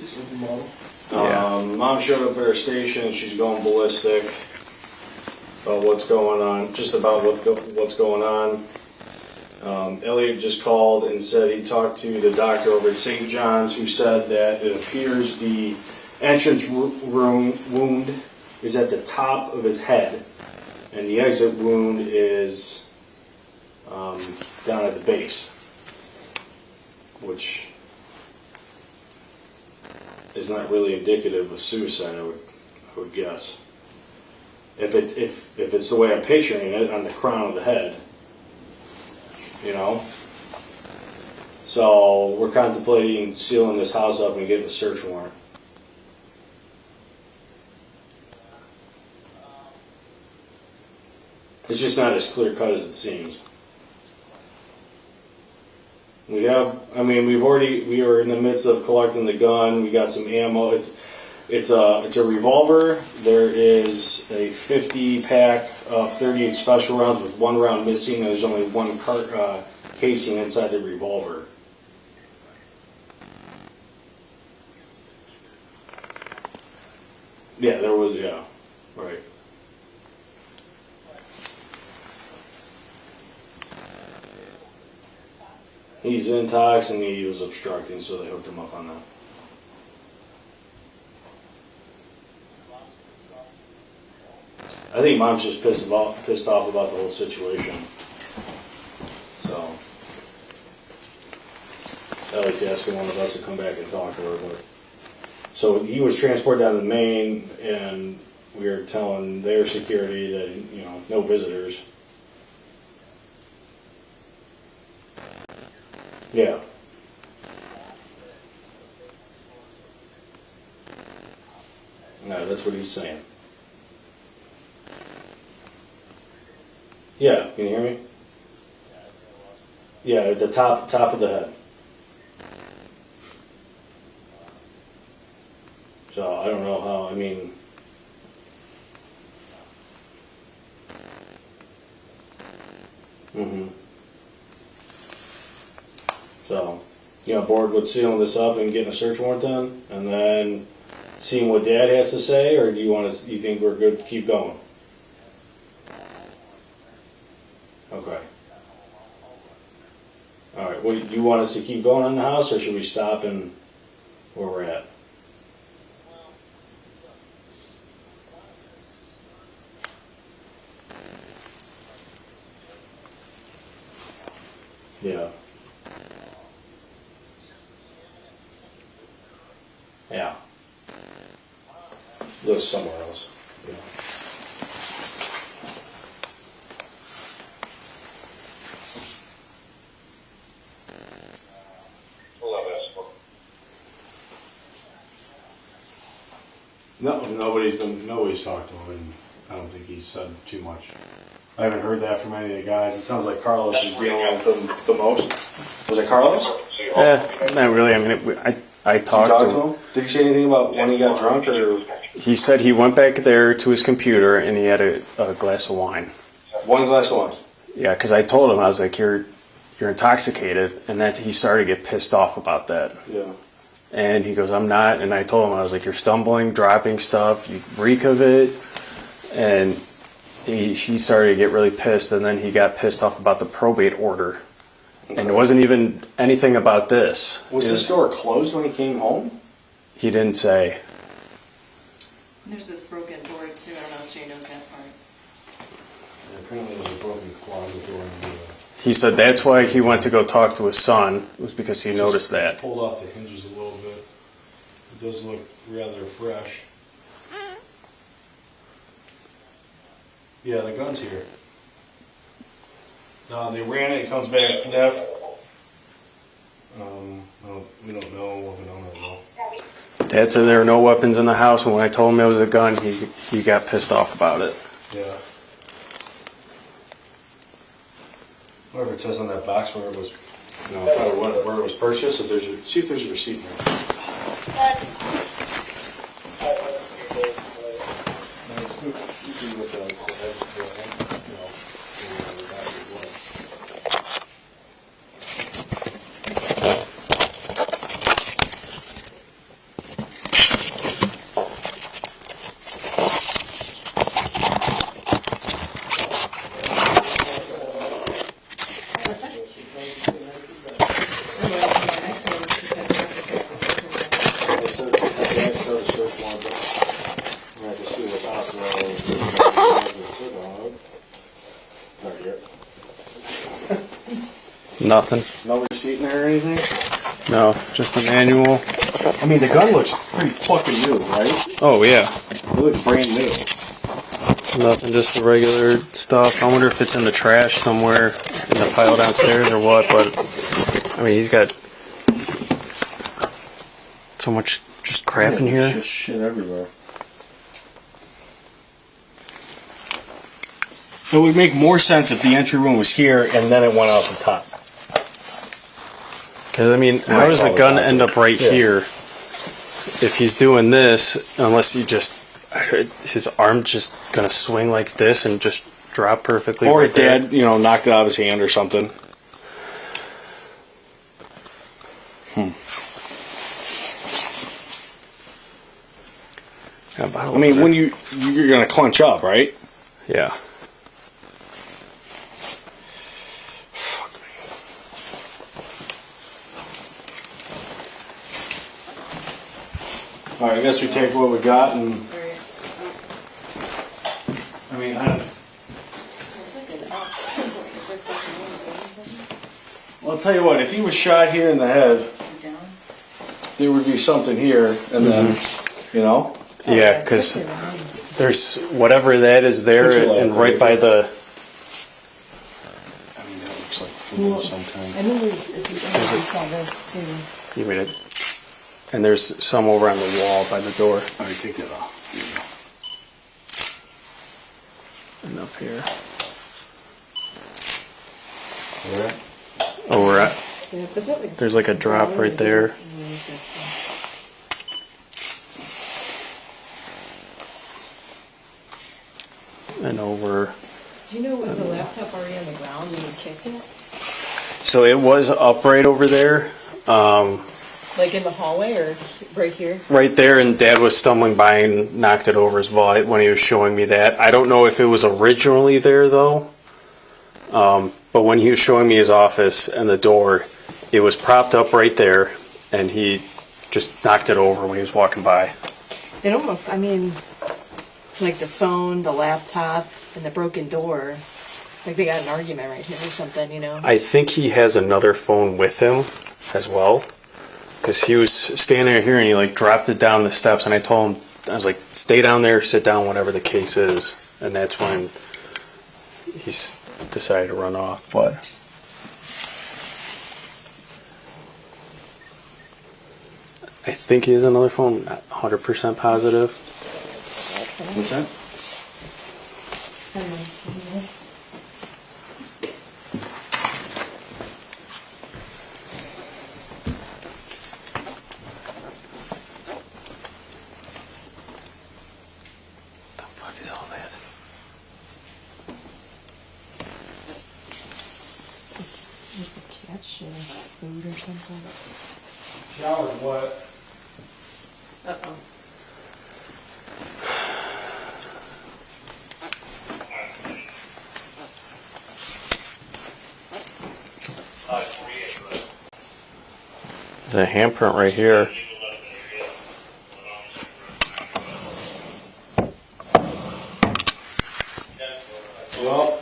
Mom showed up at her station. She's going ballistic about what's going on, just about what's going on. Elliot just called and said he talked to the doctor over at St. John's, who said that it appears the entrance wound is at the top of his head, and the exit wound is down at the base, which is not really indicative of suicide, I would guess. If it's the way I'm picturing it, on the crown of the head, you know. So we're contemplating sealing this house up and getting a search warrant. It's just not as clear cut as it seems. We are in the midst of collecting the gun. We got some ammo. It's a revolver. There is a 50 pack of 38 special rounds with one round missing, and there's only one casing inside the revolver. Yeah, there was, yeah, right. He's intox and he was obstructing, so they hooked him up on that. I think Mom's just pissed off about the whole situation. So, Elliott's asking one of us to come back and talk to her. But so he was transported down to Maine, and we were telling their security that no visitors. Yeah. No, that's what he's saying. Yeah, can you hear me? Yeah, at the top of the head. So I don't know how. I mean, So, bored with sealing this up and getting a search warrant done, and then seeing what Dad has to say, or do you think we're good to keep going? Okay. All right. Well, do you want us to keep going on the house, or should we stop and where we're at? Yeah. Yeah. Live somewhere else. Yeah. Nobody's talked to him, and I don't think he's said too much. I haven't heard that from any of the guys. It sounds like Carlos is dealing with them the most. Was it Carlos? Not really. I mean, I talked to him. Did he say anything about when he got drunk, or? He said he went back there to his computer and he had a glass of wine. One glass of wine? Yeah, because I told him, I was like, you're intoxicated, and that he started to get pissed off about that. Yeah. And he goes, I'm not. And I told him, I was like, you're stumbling, dropping stuff, you reek of it. And he started to get really pissed, and then he got pissed off about the probate order. Okay. And it wasn't even anything about this. Was the store closed when he came home? He didn't say. There's this broken board too. I don't know if Jay knows that part. apparently there's a broken closet door in the. He said that's why he went to go talk to his son, was because he noticed that. Pulled off the hinges a little bit. It does look rather fresh. Yeah, the gun's here. No, they ran it. It comes back deaf. No, we don't know of an owner though. Dad said there were no weapons in the house, and when I told him it was a gun, he got pissed off about it. Yeah. Whatever it says on that box where it was, probably where it was purchased. If there's see if there's a receipt in there. Nothing. No receipt in there or anything? No, just the manual. I mean, the gun looks pretty fucking new, right? Oh, yeah. It looks brand new. Nothing, just the regular stuff. I wonder if it's in the trash somewhere in the pile downstairs or what, but, I mean, he's got so much just crap in here. Just shit everywhere. It would make more sense if the entry room was here and then it went out the top. Because, I mean, how does the gun end up right here if he's doing this, unless he just, his arm just going to swing like this and just drop perfectly Or right his dad, knocked it out of his hand or something. I mean, when you're going to clench up, right? Yeah. All right, I guess we take what we got and. I mean, well, I'll tell you what. If he was shot here in the head, there would be something here, and then, Yeah, because there's whatever that is there, and right by the. I mean, that looks like food sometimes. I remember if you saw this too. You made it. And there's some over on the wall by the door. All right, take that off. And up here. All right. Oh, we're at. Yeah, but that looks There's like a drop right there. And over. Do you know, was the laptop already on the ground when you kicked it? So it was upright over there. Like in the hallway or right here? Right there, and Dad was stumbling by and knocked it over as well when he was showing me that. I don't know if it was originally there though, but when he was showing me his office and the door, it was propped up right there, and he just knocked it over when he was walking by. It almost, I mean, like the phone, the laptop, and the broken door, like they got an argument right here or something, I think he has another phone with him as well. Because he was standing here and he like dropped it down the steps, and I told him, I was like, stay down there, sit down, whatever the case is. And that's when he decided to run off. But I think he has another phone, not 100% positive. What's that? I don't know, some minutes. It's a cat shit, food or something. Showered what? Uh-oh. There's a handprint right here. Well,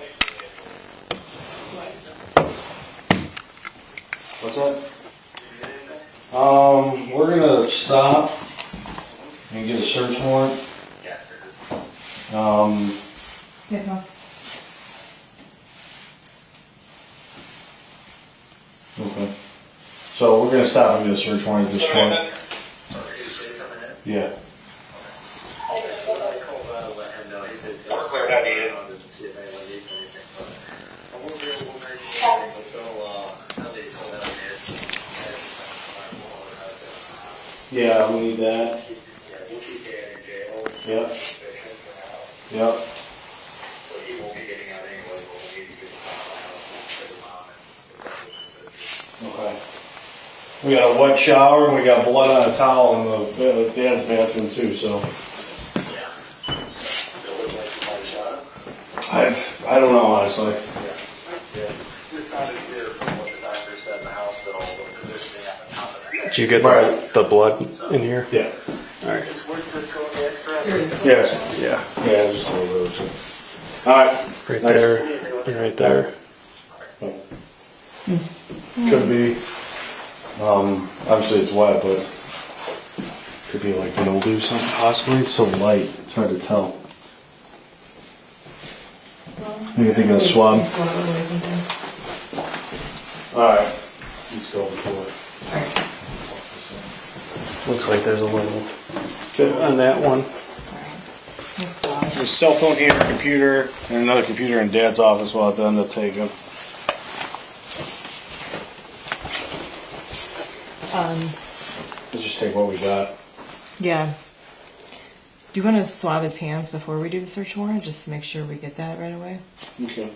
What's that? We're gonna stop and get a search warrant. Okay. So we're gonna stop and get a search warrant at this point. Yeah. Yeah, we need that. Yep. Yep. Okay. We got a wet shower and we got blood on a towel in the dad's bathroom too, so. I don't know, honestly. Did you get the blood in here? Yeah. Alright. Yeah. Yeah. Yeah, just a little bit. Alright. Right there. And right there. Could be. Obviously it's wet, but could be like mildew or something. Possibly. It's so light. It's hard to tell. What do you think of the swab? Alright. Let's go before. Looks like there's a little bit on that one. There's a cell phone here, computer, and another computer in Dad's office. We'll have to end up taking. Let's just take what we got. Yeah. Do you want to swab his hands before we do the search warrant, just to make sure we get that right away? Okay.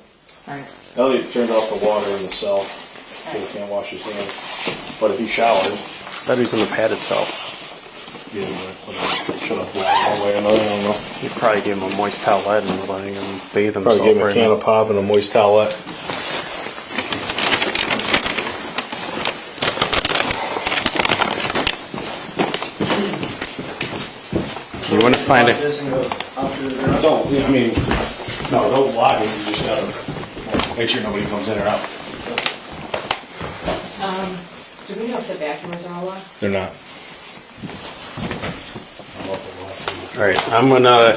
Alright. Elliot turned off the water in the cell, so he can't wash his hands. But if he showered, that he's in the pad itself. Yeah, shut up one way or another. I don't know. He probably gave him a moist towelette and was letting him bathe himself. Probably gave him a can of pop and a moist towelette. You want to find it? Don't. I mean, no, don't lock it. You just gotta make sure nobody comes in or out. Do we know if the bathrooms are all locked? They're not. Alright, I'm gonna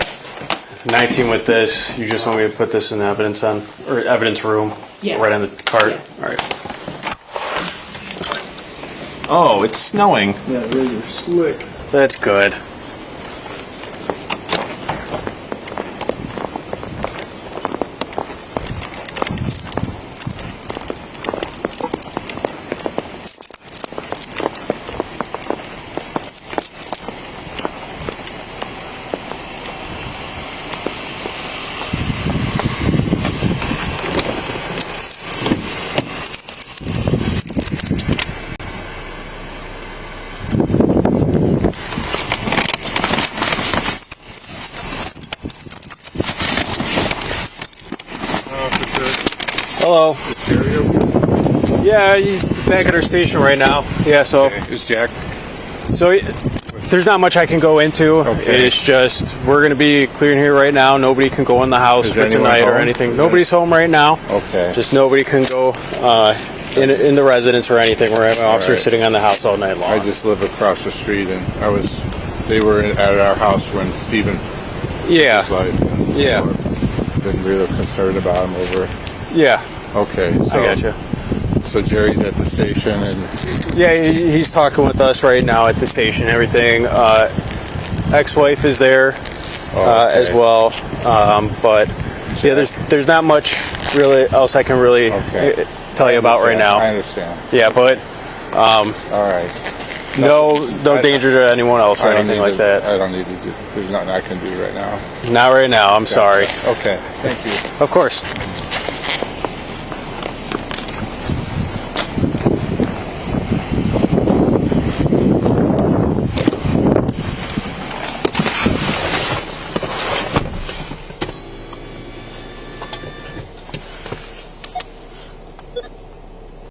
19 with this. You just want me to put this in the evidence on, or evidence room? Yeah. Right on the cart? Yeah. Alright. Oh, it's snowing. Yeah, really slick. That's good. Hello. Yeah, he's back at our station right now. Yeah, so. Okay. Is Jack? So there's not much I can go into. Okay. It's just we're going to be clearing here right now. Nobody can go in the house for tonight or anything. Nobody's home right now. Okay. Just nobody can go in the residence or anything. We're having officers sitting on the house all night long. I just live across the street, and they were at our house when Stephen took his life. And so I've been really concerned about him over. Yeah. Okay. So, I gotcha. So Jerry's at the station, and yeah, he's talking with us right now at the station. Everything. Ex-wife is there as well, but yeah, there's not much really else I can really tell you about right now. I understand. Yeah, but all right. No danger to anyone else or anything like that. I don't need to do. There's nothing I can do right now. Not right now. I'm sorry. Okay. Thank you. Of course.